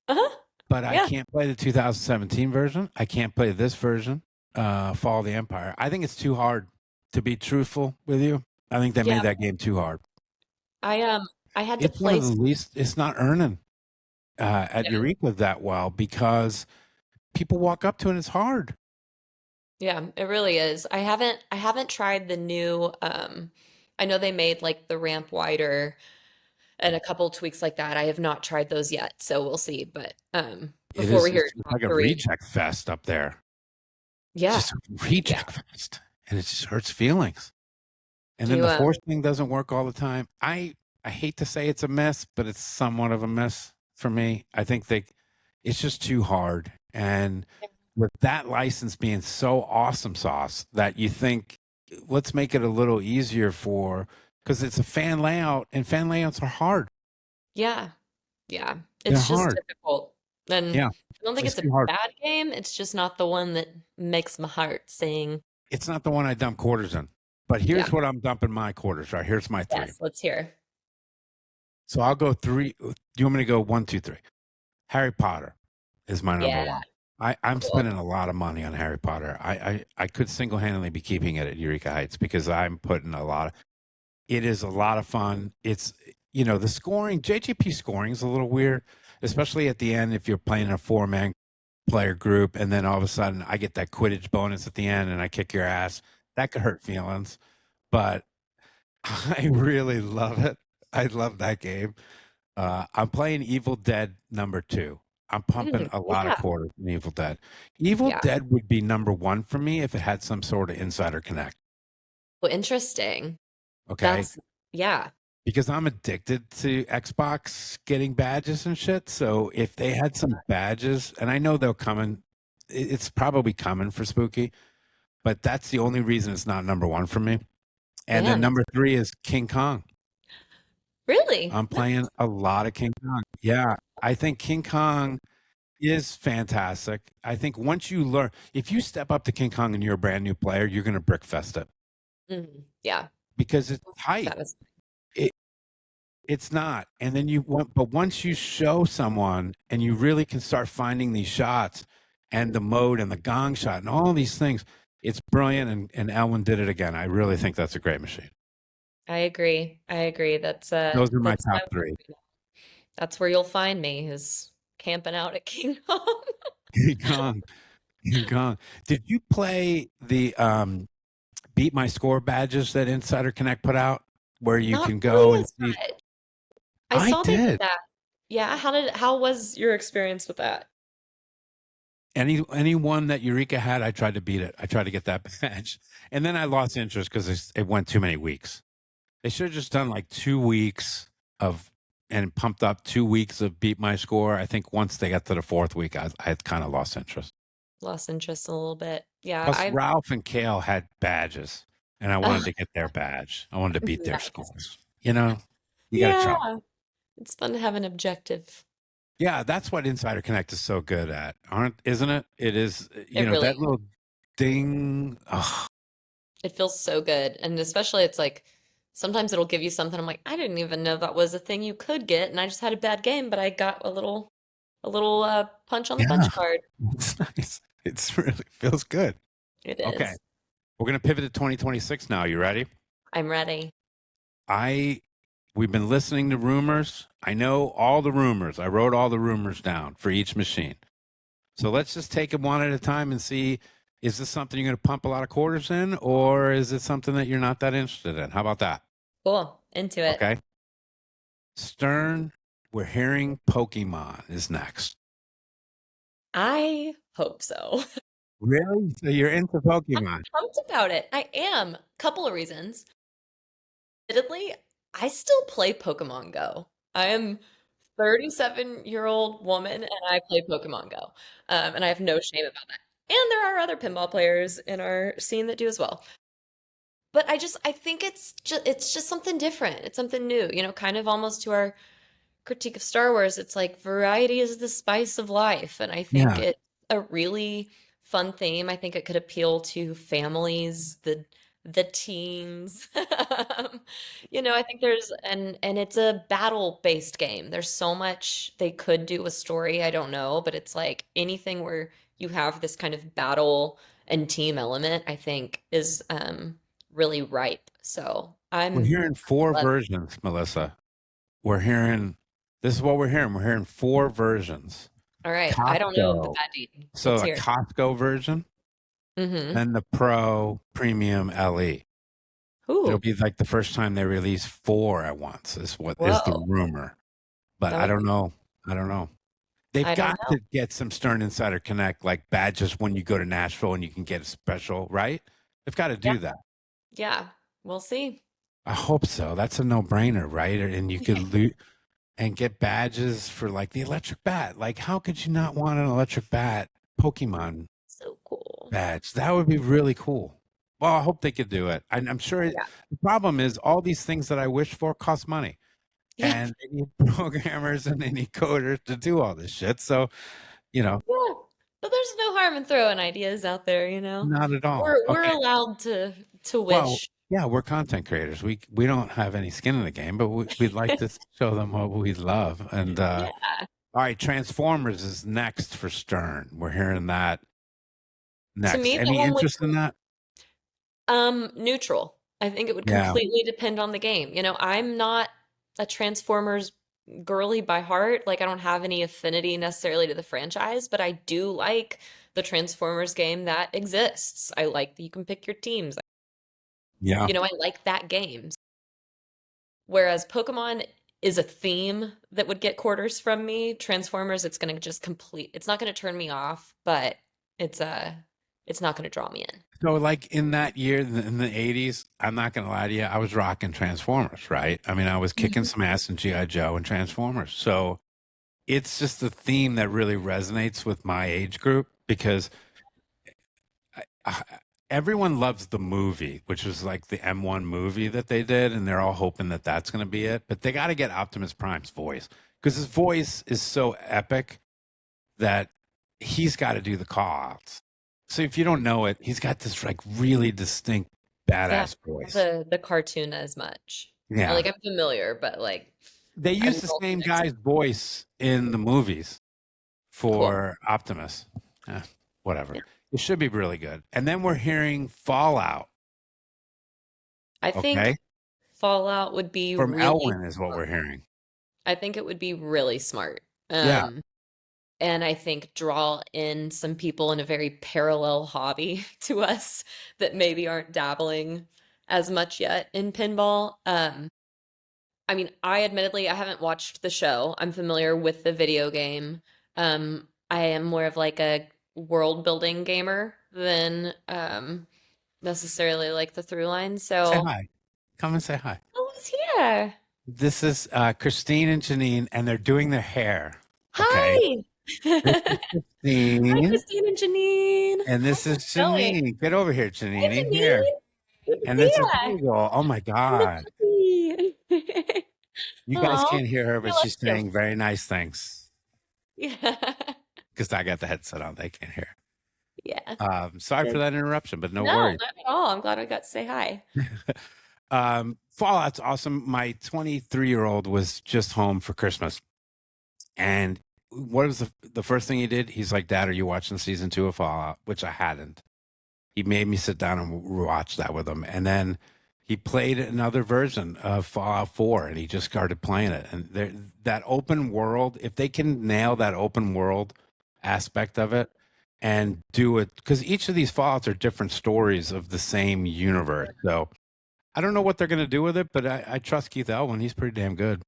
Uh-huh. but I Yeah. can't play the 2017 version. I can't play this version, Fall of the Empire. I think it's too hard. To be truthful with you, I think they Yeah. made that game too hard. I had to It's one play. of the least. It's not earning at Yeah. Eureka that well because people walk up to it and it's hard. Yeah, it really is. I haven't tried the new I know they made like the ramp wider and a couple tweaks like that. I have not tried those yet, so we'll see. But It before is. we hear It's top like a three. reject fest up there. It's Yeah. just a Yeah. reject fest, and it just hurts feelings. And Do then you the force thing doesn't work all the time. I hate to say it's a miss, but it's somewhat of a miss for me. I think it's just too hard. And with that license being so awesome sauce that you think, let's make it a little easier because it's a fan layout and fan layouts are hard. Yeah. Yeah. They're It's just hard. difficult. And Yeah. I don't think it's Just a too hard. bad game. It's just not the one that makes my heart sing. It's not the one I dump quarters in. But Yeah. here's what I'm dumping my quarters, right? Here's my 3. Yes, let's hear. So I'll go 3. Do you want me to go 1, 2, 3? Harry Potter is my number Yeah. 1. I'm Cool. spending a lot of money on Harry Potter. I could single-handedly be keeping it at Eureka Heights because I'm putting it is a lot of fun. It's, the scoring, JGP scoring is a little weird, especially at the end if you're playing a 4-man player group and then all of a sudden I get that Quidditch bonus at the end and I kick your ass. That could hurt feelings, but I really love it. I love that game. I'm playing Evil Dead number 2. I'm pumping a lot of quarters in Evil Dead. Evil Dead would be number 1 for me if it had some sort of insider connect. Well, interesting. Okay. Yeah. Because I'm addicted to Xbox getting badges and shit. So if they had some badges, and I know they're coming, it's probably coming for Spooky, but that's the only reason it's not number 1 for me. And then number 3 is King Kong. Really? I'm playing a lot of King Kong. Yeah. I think King Kong is fantastic. I think once you learn, if you step up to King Kong and you're a brand new player, you're going to brickfest it. Yeah. Because it's tight. It's not. And then but once you show someone and you really can start finding these shots and the mode and the gong shot and all these things, it's brilliant. And Elwin did it again. I really think that's a great machine. I agree. Those are my top 3. That's where you'll find me, is camping out at King Kong. King Kong. Did you play the Beat My Score badges that Insider Connect put out, where you can go and see? I saw they did that. Yeah. How was your experience with that? Anyone that Eureka had, I tried to beat it. I tried to get that badge, and then I lost interest because it went too many weeks. They should have just done like 2 weeks and pumped up 2 weeks of Beat My Score. I think once they got to the 4th week, I had kind of lost interest. Lost interest a little bit. Yeah. Plus, Ralph and Kale had badges, and I wanted to get their badge. I wanted to beat their scores. You got to try. It's fun to have an objective. Yeah, that's what Insider Connect is so good at, isn't it? It is, really that little ding. Oh. It feels so good. And especially it's like, sometimes it'll give you something. I'm like, I didn't even know that was a thing you could get. And I just had a bad game, but I got a little punch on the punch card. It's nice. It's really feels good. It is. Okay. We're going to pivot to 2026 now. You ready? I'm ready. We've been listening to rumors. I know all the rumors. I wrote all the rumors down for each machine. So let's just take them one at a time and see, is this something you're going to pump a lot of quarters in, or is it something that you're not that interested in? How about that? Cool. Into it. Okay. Stern, we're hearing Pokemon is next. I hope so. Really? So you're into Pokemon? I'm pumped about it. I am. Couple of reasons. Admittedly, I still play Pokemon Go. I am 37-year-old woman and I play Pokemon Go. And I have no shame about that. And there are other pinball players in our scene that do as well. But I think it's just something different. It's something new, kind of almost to our critique of Star Wars. It's like variety is the spice of life. And I think it's a really fun theme. I think it could appeal to families, the teens. I think there's and it's a battle-based game. There's so much they could do with story. I don't know, but it's like anything where you have this kind of battle and team element, I think is really ripe. So we're hearing 4 versions, Melissa. This is what we're hearing. We're hearing 4 versions. All right. Costco. I don't know that deep. So a Costco version. And the Pro Premium LE. Ooh. It'll be like the first time they release 4 at once is the rumor. But I don't know. They've got to get some Stern Insider Connect like badges when you go to Nashville and you can get a special, right? They've got to do that. Yeah, we'll see. I hope so. That's a no-brainer, right? And you could loot and get badges for like the electric bat. Like, how could you not want an electric bat Pokemon? badge. That would be really cool. Well, I hope they could do it. I'm sure Yeah. the problem is all these things that I wish for cost money. Yeah. And they need programmers and they need coders to do all this shit. So, Yeah. But there's no harm in throwing ideas out there, you know. not at all. We're Okay. allowed to Well, wish. yeah, we're content creators. We don't have any skin in the game, but we'd like to show them what we love. And Yeah. all right, Transformers is next for Stern. We're hearing that To next. me, the Any one with interest in that? neutral. I think it would Yeah. completely depend on the game. You know, I'm not a Transformers girly by heart. Like I don't have any affinity necessarily to the franchise, but I do like the Transformers game that exists. I like that you can pick your teams. Yeah. You know, I like that game. Whereas Pokemon is a theme that would get quarters from me. Transformers, it's gonna just it's not gonna turn me off, but it's it's not gonna draw me in. So, like in that year, in the 80s, I'm not going to lie to you, I was rocking Transformers, right? I mean, I was kicking Mhm. some ass in G.I. Joe and Transformers. So, it's just a theme that really resonates with my age group because I, everyone loves the movie, which was like the M1 movie that they did, and they're all hoping that that's going to be it. But they got to get Optimus Prime's voice because his voice is so epic that he's got to do the call outs. So if you don't know it, he's got this like really distinct Yeah, badass voice. the cartoon as much. Yeah. Like I'm familiar, but like They I'm used the same guy's voice in the movies for Optimus. Whatever. Yeah. It should be really good. And then we're hearing Fallout. I think Fallout would be From really Elwyn is what we're hearing. I think it would be really smart. Yeah. And I think draw in some people in a very parallel hobby to us that maybe aren't dabbling as much yet in pinball. I mean, I admittedly I haven't watched the show. I'm familiar with the video game. I am more of like a world building gamer than necessarily like the through line. Say So, hi. Come and say hi. oh, it's here. This is Christine and Janine, and they're doing their hair. Okay. Hi. This is Hi, Christine, Christine and Janine. and this is How's it going? Janine. Get over here, Hi, Janine. Here. Janine. Good to And see this is ya. Bagel. Oh my God. Puppy. You guys Aw, can't hear her, we but love she's you. saying very nice things Yeah. because I got the headset on. They can't hear. Yeah. Sorry for that interruption, but no No, worries. not at all. I'm glad I got to say hi. Fallout's awesome. My 23-year-old was just home for Christmas. And what was the first thing he did? He's like, Dad, are you watching season 2 of Fallout? Which I hadn't. He made me sit down and watch that with him. And then he played another version of Fallout 4 and he just started playing it. And that open world, if they can nail that open world aspect of it and do it, because each of these Fallouts are different stories of the same universe. So I don't know what they're going to do with it, but I trust Keith Elwin. He's pretty damn good.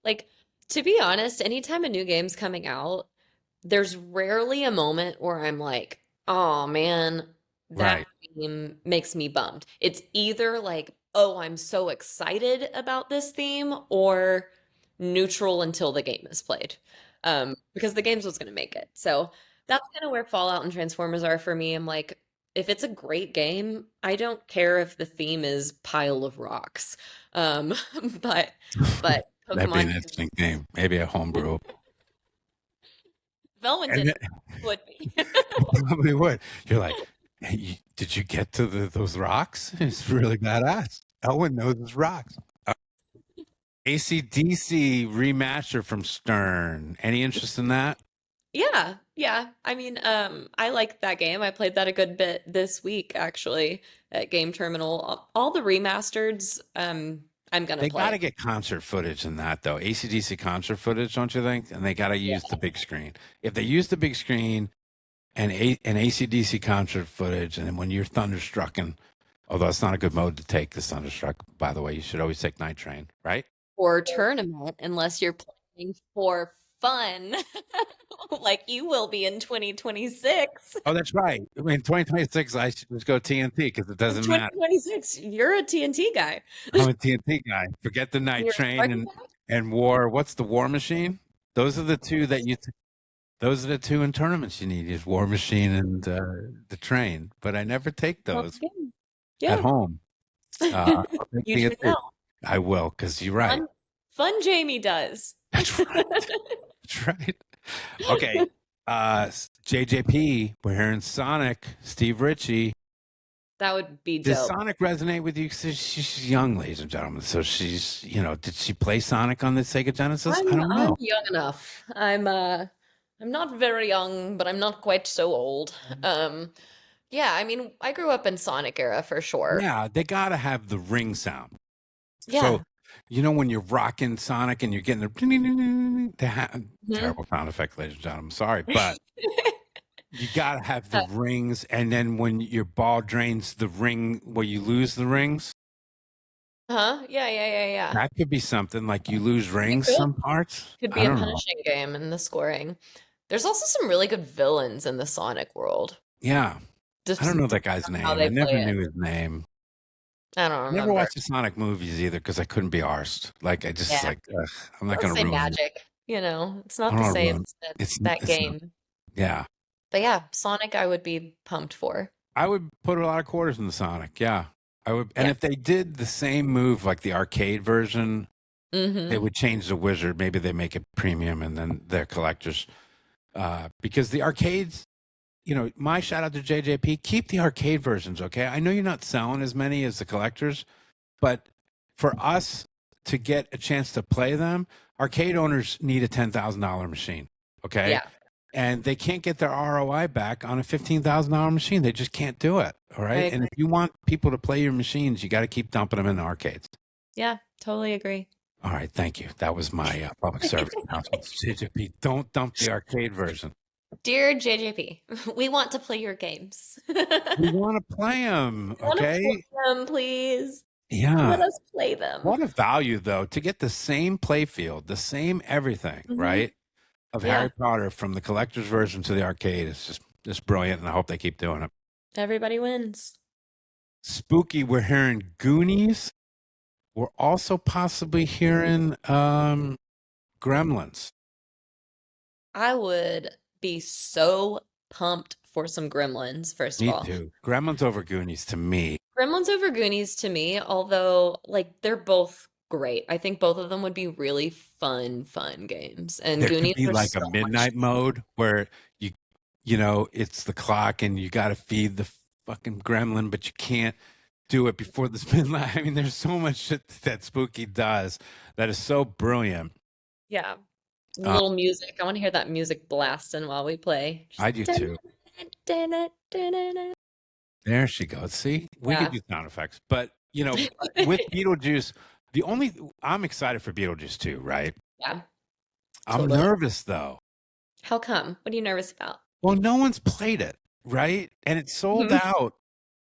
Like, to be honest, anytime a new game's coming out, there's rarely a moment where I'm like, oh man, that Right. theme makes me bummed. It's either like, oh, I'm so excited about this theme, or neutral until the game is played. Because the game's what's going to make it. So that's kind of where Fallout and Transformers are for me. I'm like, if it's a great game, I don't care if the theme is pile of rocks. Um, but but That'd be an Pokemon interesting game. Maybe a homebrew. Velma And did would be. probably would. You're like, hey, did you get to those rocks? It's really badass. Elwin knows his rocks. AC/DC remaster from Stern. Any interest in that? Yeah, yeah. I mean, I like that game. I played that a good bit this week, actually, at Game Terminal. All the remasters, I'm gonna They play. got to get concert footage in that, though. AC/DC concert footage, don't you think? And they got to use the big screen. If they use the big screen and AC/DC concert footage, and then when you're thunderstruck, and although it's not a good mode to take this thunderstruck, by the way, you should always take Night Train, right? Or tournament, unless you're playing for fun, like you will be in 2026. Oh, that's right. I mean, 2026, I should just go TNT because it doesn't matter. 2026, you're a TNT guy. I'm a TNT guy. Forget the Night You're a Train Sparky guy? and War. What's the War Machine? Those are the two that you. Those are the two in tournaments you need: is War Machine and the Train. But I never take those at Yeah. home. I'll take You the should other. know. I will, because you're right. Fun Jamie does. That's right. That's right. Okay. JJP, we're hearing Sonic, Steve Ritchie. That would be Does dope. Sonic resonate with you? 'Cause she's young, ladies and gentlemen. So she's, did she play Sonic on the Sega Genesis? I don't I'm know. young enough. I'm not very young, but I'm not quite so old. Yeah, I mean, I grew up in Sonic era for sure. Yeah, they got to have the ring sound. Yeah. So, when you're rocking Sonic and you're getting terrible sound effect, ladies and gentlemen. Sorry, but you got to have the rings. And then when your ball drains the ring, where you lose the rings. Huh? Yeah. That could be something, like you lose rings some parts. Could I be a don't know. punishing game in the scoring. There's also some really good villains in the Sonic world. Yeah. Just I don't know that guy's name. I never knew his name. I don't remember. Never watched the Sonic movies either, because I couldn't be arsed. Like, I just I'm not going to ruin magic. it. It's not the same It's that game. Not, yeah. But yeah, Sonic I would be pumped for. I would put a lot of quarters in the Sonic. Yeah. I would. And if they did the same move, like the arcade version, they would change the wizard. Maybe they make it premium and then they're collectors. Because the arcades, my shout out to JJP, keep the arcade versions, okay? I know you're not selling as many as the collectors, but for us to get a chance to play them, arcade owners need a $10,000 machine, okay? Yeah. And they can't get their ROI back on a $15,000 machine. They just can't do it, all right? And if you want people to play your machines, you got to keep dumping them in the arcades. Yeah, totally agree. All right, thank you. That was my public service announcement. JJP, don't dump the arcade version. Dear JJP, we want to play your games. We want to play them, okay? Play them, please. Yeah. Let us play them. What a value, though, to get the same play field, the same everything, right? Of Harry Potter, from the collector's version to the arcade. It's just brilliant, and I hope they keep doing it. Everybody wins. Spooky, we're hearing Goonies. We're also possibly hearing Gremlins. I would be so pumped for some Gremlins, first of all. Me too. Gremlins over Goonies to me. Gremlins over Goonies to me, although they're both great. I think both of them would be really fun games. And there Goonies could be like a midnight mode where it's the clock and you got to feed the fucking gremlin, but you can't do it before the midnight. I mean, there's so much shit that Spooky does that is so brilliant. Yeah. Little music. I want to hear that music blasting while we play. I do too. There she goes. See, we could do sound effects, but with Beetlejuice, I'm excited for Beetlejuice too, right? Yeah. I'm nervous though. How come? What are you nervous about? Well, no one's played it, right? And it sold out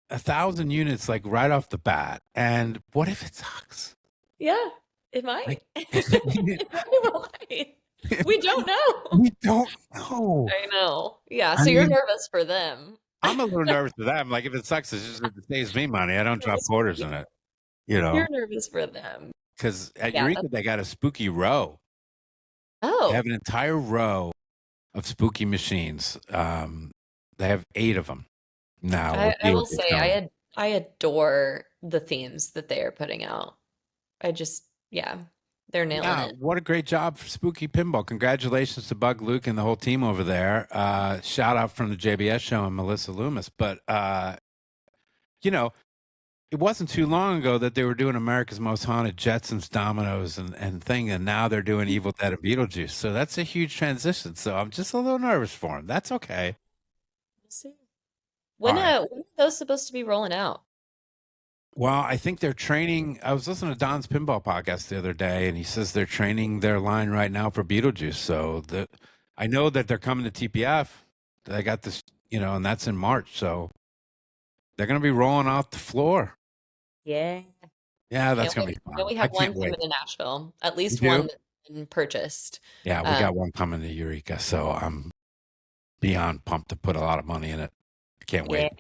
1,000 units right off the bat. And what if it sucks? Yeah, it might. It might. We don't know. We don't know. I know. Yeah, so you're nervous for them. I'm a little nervous for them. Like, if it sucks, it saves me money. I don't drop quarters in it. You're nervous for them. Because at Eureka, they got a spooky row. Oh. They have an entire row of spooky machines. They have 8 of them now. I will say, I adore the themes that they are putting out. They're nailing it. What a great job for Spooky Pinball. Congratulations to Bug Luke and the whole team over there. Shout out from the JBS Show and Melissa Lummus. But, it wasn't too long ago that they were doing America's Most Haunted, Jetsons, Dominoes, and thing, and now they're doing Evil Dead and Beetlejuice. So that's a huge transition. So I'm just a little nervous for them. That's okay. We'll see. When are those supposed to be rolling out? Well, I think they're training. I was listening to Don's Pinball podcast the other day, and he says they're training their line right now for Beetlejuice. So I know that they're coming to TPF. They got this, and that's in March. So they're going to be rolling off the floor. Yeah. Yeah, that's going to be fun. We have one coming to Nashville. At least one that's been purchased. Yeah, we got one coming to Eureka. So I'm beyond pumped to put a lot of money in it. I can't wait.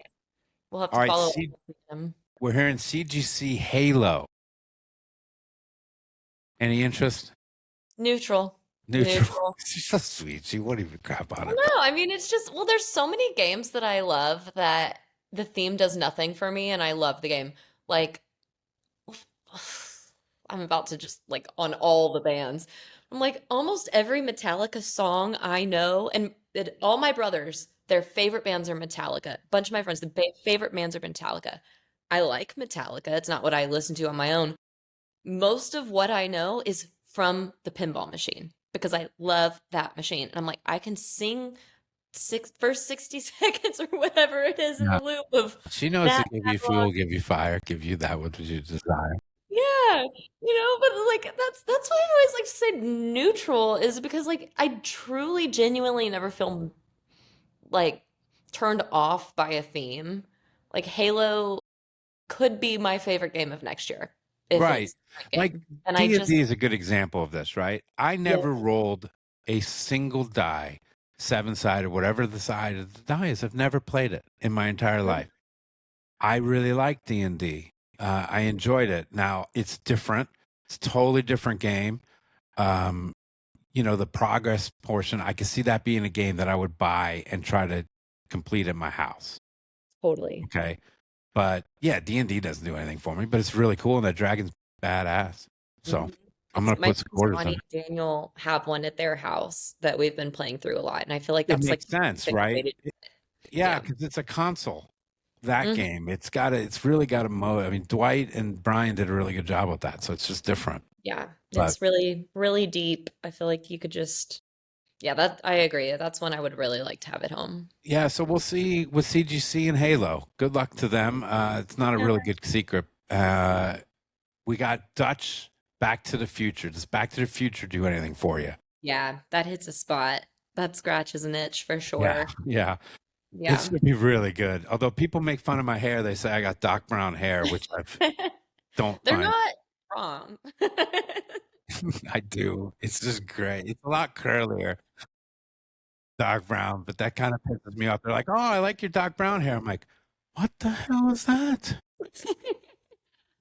We'll have to follow up with them. We're hearing CGC Halo. Any interest? Neutral. Neutral. Neutral. She's so sweet. She won't even crap on Well, it. no, I mean it's just well, there's so many games that I love that the theme does nothing for me, and I love the game. Like I'm about to just like on all the bands. I'm like almost every Metallica song I know, and all my brothers, their favorite bands are Metallica. A bunch of my friends, the favorite bands are Metallica. I like Metallica. It's not what I listen to on my own. Most of what I know is from the pinball machine because I love that machine. And I'm like, I can sing first 60 seconds or whatever it is in Yeah. the loop of She knows to that give you catalog. fuel, give you fire, give you that which you desire. Yeah, but like that's why I always like to say neutral is because like I truly genuinely never feel like turned off by a theme. Like Halo could be my favorite game of next year if Right. it's that Like game. And I just D&D is a good example of this, right? I yeah. never rolled a single die, seven-sided, whatever the side of the die is. I've never played it in my entire life. I really like D&D. I enjoyed it. Now, it's different. It's a totally different game. Um, the progress portion, I could see that being a game that I would buy and try to complete at my house. Totally. Okay. But yeah, D&D doesn't do anything for me, but it's really cool and that dragon's badass. So Mhm. I'm It's gonna my put some friends quarters in Bonnie it. and Daniel have one at their house that we've been playing through a lot, and I feel like It that's like makes the sense, perfect way right? to do it. Yeah, Yeah. because it's a console. That Mhm. game, it's really got a mode. I mean, Dwight and Brian did a really good job with that, so it's just different. Yeah. But It's really, really deep. I feel like you could just yeah, that I agree. That's one I would really like to have at home. yeah, so we'll see with CGC and Halo. Good luck to them. It's not a Yeah. really good secret. We got Dutch Back to the Future. Does Back to the Future do anything for you? Yeah, that hits a spot. That scratches an itch for Yeah, sure. yeah. It's Yeah. gonna be really good. Although people make fun of my hair, they say I got Doc Brown hair, which I don't They're find. not wrong. I do. It's just great. It's a lot curlier, Doc Brown, but that kind of pisses me off. They're like, "Oh, I like your Doc Brown hair." I'm like, "What the hell is that?"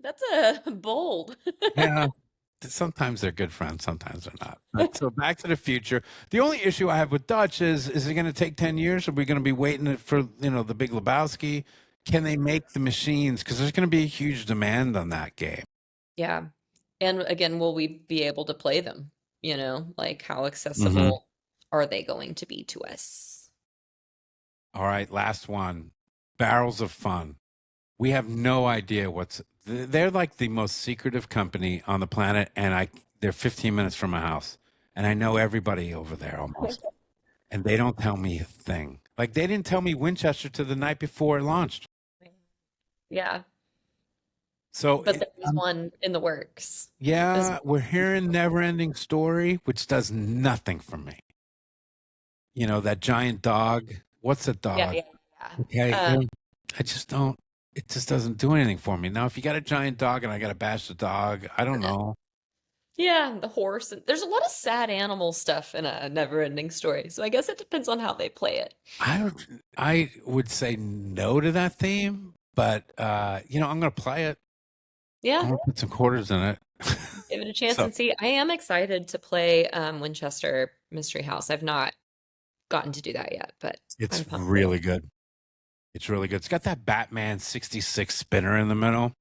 That's a bold. Yeah. Sometimes they're good friends, sometimes they're not. But so Back to the Future. The only issue I have with Dutch is it going to take 10 years? Are we going to be waiting for, the Big Lebowski? Can they make the machines? Because there's going to be a huge demand on that game. Yeah. And again, will we be able to play them? Like how Hmm. accessible are they going to be to us? All right, last one. Barrels of Fun. We have no idea they're like the most secretive company on the planet, and they're 15 minutes from my house, and I know everybody over there almost, and they don't tell me a thing. Like they didn't tell me Winchester to the night before it launched. Yeah. So, But there is one in the works. As yeah, we're hearing Never Ending Story, which does nothing for me. That giant dog. What's a yeah, dog? yeah, Okay. yeah. I just don't, it just doesn't do anything for me. Now, if you got a giant dog and I got to bash the dog, I don't know. Yeah, the horse. There's a lot of sad animal stuff in a never-ending story. So I guess it depends on how they play it. I would say no to that theme, but, I'm going to play it. I'm Yeah, going to put some quarters in it. give it a chance So and see. I am excited to play Winchester Mystery House. I've not gotten to do that yet, but I'm it's pumped. really good. It's really good. It's got that Batman 66 spinner in the middle,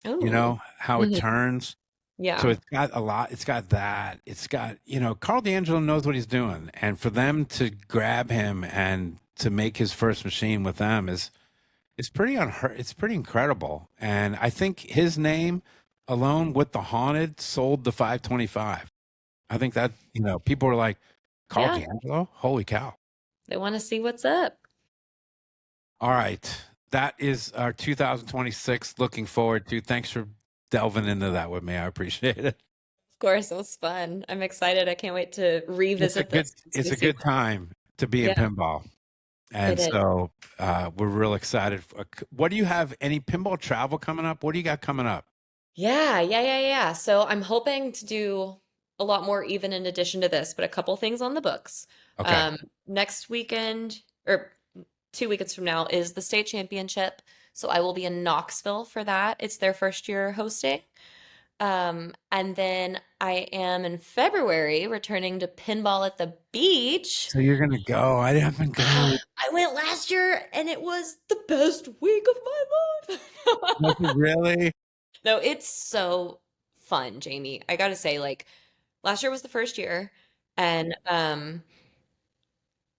Oh, how it mhm. turns. So Yeah, it's got a lot. It's got that. It's got, Carl D'Angelo knows what he's doing. And for them to grab him and to make his first machine with them is pretty unheard. It's pretty incredible. And I think his name alone with the Haunted sold the 525. I think that, people were like, Carl yeah. D'Angelo? Holy cow. They want to see what's up. All right. That is our 2026 looking forward to. Thanks for delving into that with me. I appreciate it. Of course, it was fun. I'm excited. I can't wait to revisit this It's a and see. good time to be in Yeah, pinball. it And is. so we're real excited. What do you have? Any pinball travel coming up? What do you got coming up? Yeah. So I'm hoping to do a lot more even in addition to this, but a couple things on the books. Okay. Next weekend or 2 weekends from now is the state championship. So I will be in Knoxville for that. It's their first year hosting. And then I am in February returning to pinball at the beach. So you're gonna go. I haven't gone. I went last year and it was the best week of my Was life. it really? No, it's so fun, Jamie. I gotta say, like, last year was the first year, and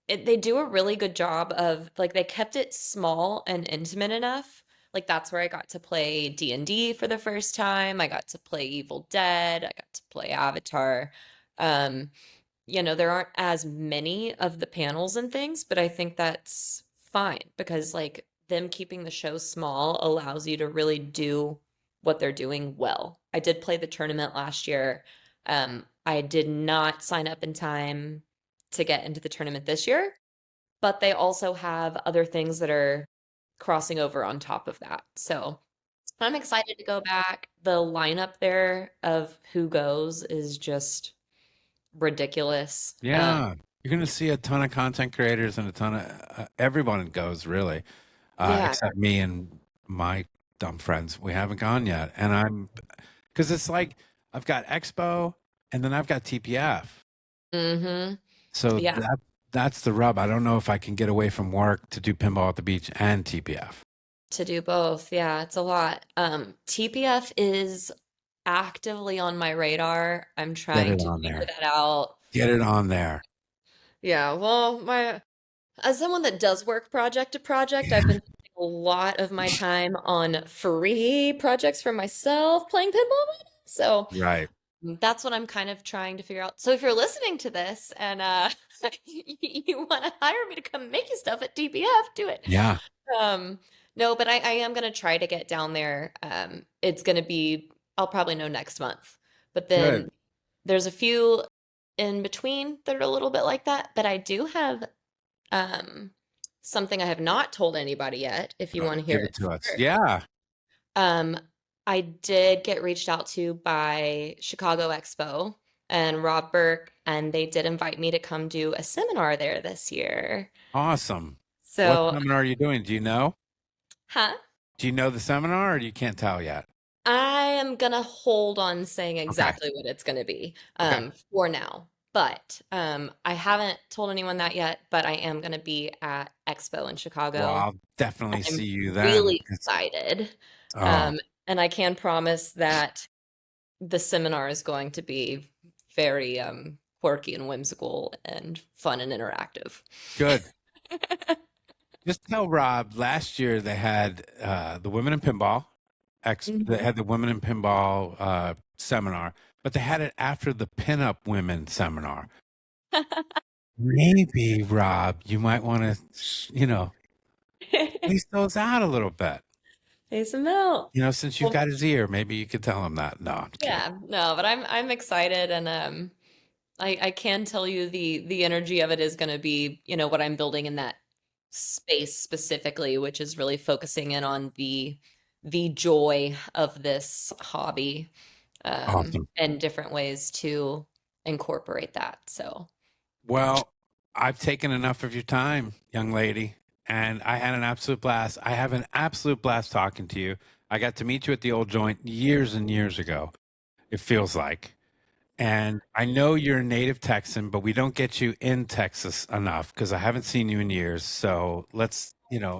they do a really good job of like they kept it small and intimate enough. Like that's where I got to play D&D for the first time. I got to play Evil Dead. I got to play Avatar. Um, there aren't as many of the panels and things, but I think that's fine because like them keeping the show small allows you to really do what they're doing well. I did play the tournament last year. I did not sign up in time to get into the tournament this year, but they also have other things that are crossing over on top of that. So I'm excited to go back. The lineup there of who goes is just ridiculous. Yeah, you're gonna see a ton of content creators and a ton of everyone goes really, Yeah. except me and my dumb friends. We haven't gone yet, and because it's like I've got Expo and then I've got TPF. Mm-hmm. So Yeah. that's the rub. I don't know if I can get away from work to do pinball at the beach and TPF. To do both. Yeah, it's a lot. TPF is actively on my radar. I'm Get trying it to on figure there. that out. Get it on there. Yeah, well, my as someone that does work project to project, I've been spending a lot of my time on free projects for myself playing pinball right now. So Right. that's what I'm kind of trying to figure out. So if you're listening to this and you want to hire me to come make you stuff at DBF, do it. Yeah. Um, no, but I am gonna try to get down there. It's gonna be I'll probably know next month. But Good. then there's a few in between that are a little bit like that. But I do have um something I have not told anybody yet, if you want to hear Give it it to us. first. Yeah. Um, I did get reached out to by Chicago Expo and Rob Burke, and they did invite me to come do a seminar there this year. Awesome. What So, seminar are you doing? Do you know? huh? Do you know the seminar or you can't tell yet? I am gonna hold on saying Okay. exactly what it's gonna be Okay. for now. But I haven't told anyone that yet, but I am gonna be at Expo in Well, Chicago. I'll definitely I'm see you then. really excited. Oh, Um, and I can promise that the seminar is going to be very quirky and whimsical and fun and interactive. good. Just tell Rob last year they had the Women in Pinball they Mhm. had the Women in Pinball seminar, but they had it after the Pinup Women seminar. Maybe, Rob, you might want to, space those out a little bit. Hey, some milk. Since you've Well, got his ear, maybe you could tell him that. No, I'm kidding. yeah, no, but I'm excited and I can tell you the energy of it is going to be, what I'm building in that space specifically, which is really focusing in on the joy of this hobby, Awesome. and different ways to incorporate that. So, Well, I've taken enough of your time, young lady, and I had an absolute blast. I have an absolute blast talking to you. I got to meet you at the old joint years and years ago, it feels like. And I know you're a native Texan, but we don't get you in Texas enough because I haven't seen you in years. So let's,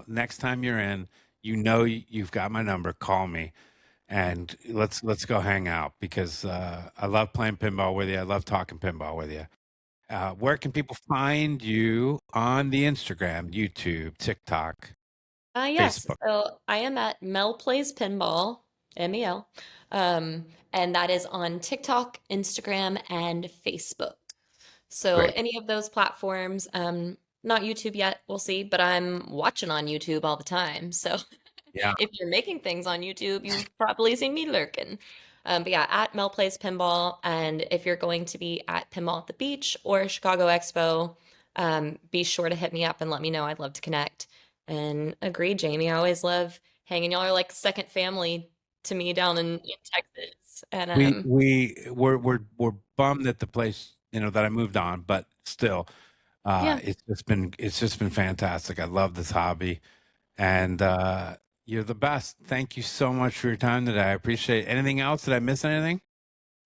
next time you're in, you've got my number. Call me and let's go hang out because I love playing pinball with you. I love talking pinball with you. Where can people find you on the Instagram, YouTube, TikTok, yes. Facebook? So I am at Mel Plays Pinball, MEL. And that is on TikTok, Instagram, and Facebook. So Great. any of those platforms, not YouTube yet, we'll see, but I'm watching on YouTube all the time. So Yeah. if you're making things on YouTube, you've probably seen me lurking. But yeah, at Mel Plays Pinball. And if you're going to be at Pinball at the Beach or Chicago Expo, be sure to hit me up and let me know. I'd love to connect. And agree, Jamie. I always love hanging. Y'all are like second family to me down in Texas. And We're bummed that the place, that I moved on, but still, yeah. it's just been fantastic. I love this hobby, and You're the best. Thank you so much for your time today. I appreciate it. Anything else? Did I miss anything?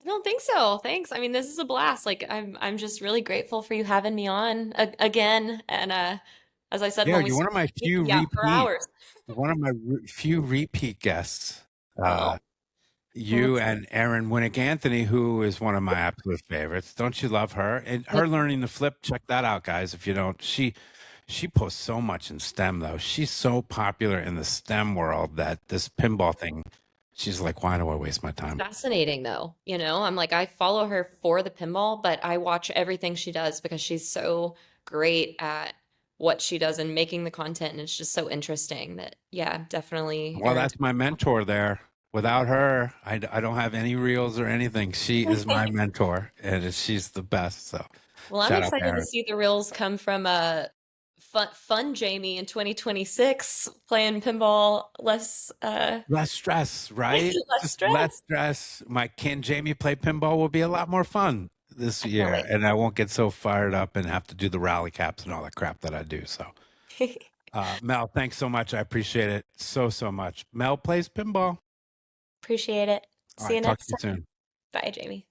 I don't think so. Thanks. I mean, this is a blast. Like I'm just really grateful for you having me on again. And as I said Yeah, when we you're one started, of my we few could be out for repeat, hours. one of my few repeat guests. Oh, well, You and Erin Winnick Anthony, who is one of my absolute favorites. Don't you love her? And yep. her learning the flip, check that out, guys. If you don't, she posts so much in STEM though. She's so popular in the STEM world that this pinball thing, she's like, why do I waste my It's time? fascinating though. I'm like, I follow her for the pinball, but I watch everything she does because she's so great at what she does and making the content. And it's just so interesting that, yeah, definitely Well, Erin. that's my mentor there. Without her, I don't have any reels or anything. She is my mentor, and she's the best. So, Well, I'm shout out to excited to Erin. see the reels come from fun Jamie in 2026 playing pinball Less stress, right? less Just less stress. stress. My Can Jamie play pinball will be a lot more fun this I can't year, wait. and I won't get so fired up and have to do the rally caps and all that crap that I do. So, Mel, thanks so much. I appreciate it so much. Mel plays pinball. Appreciate it. All See right, you talk next to you time. soon. Bye, Jamie.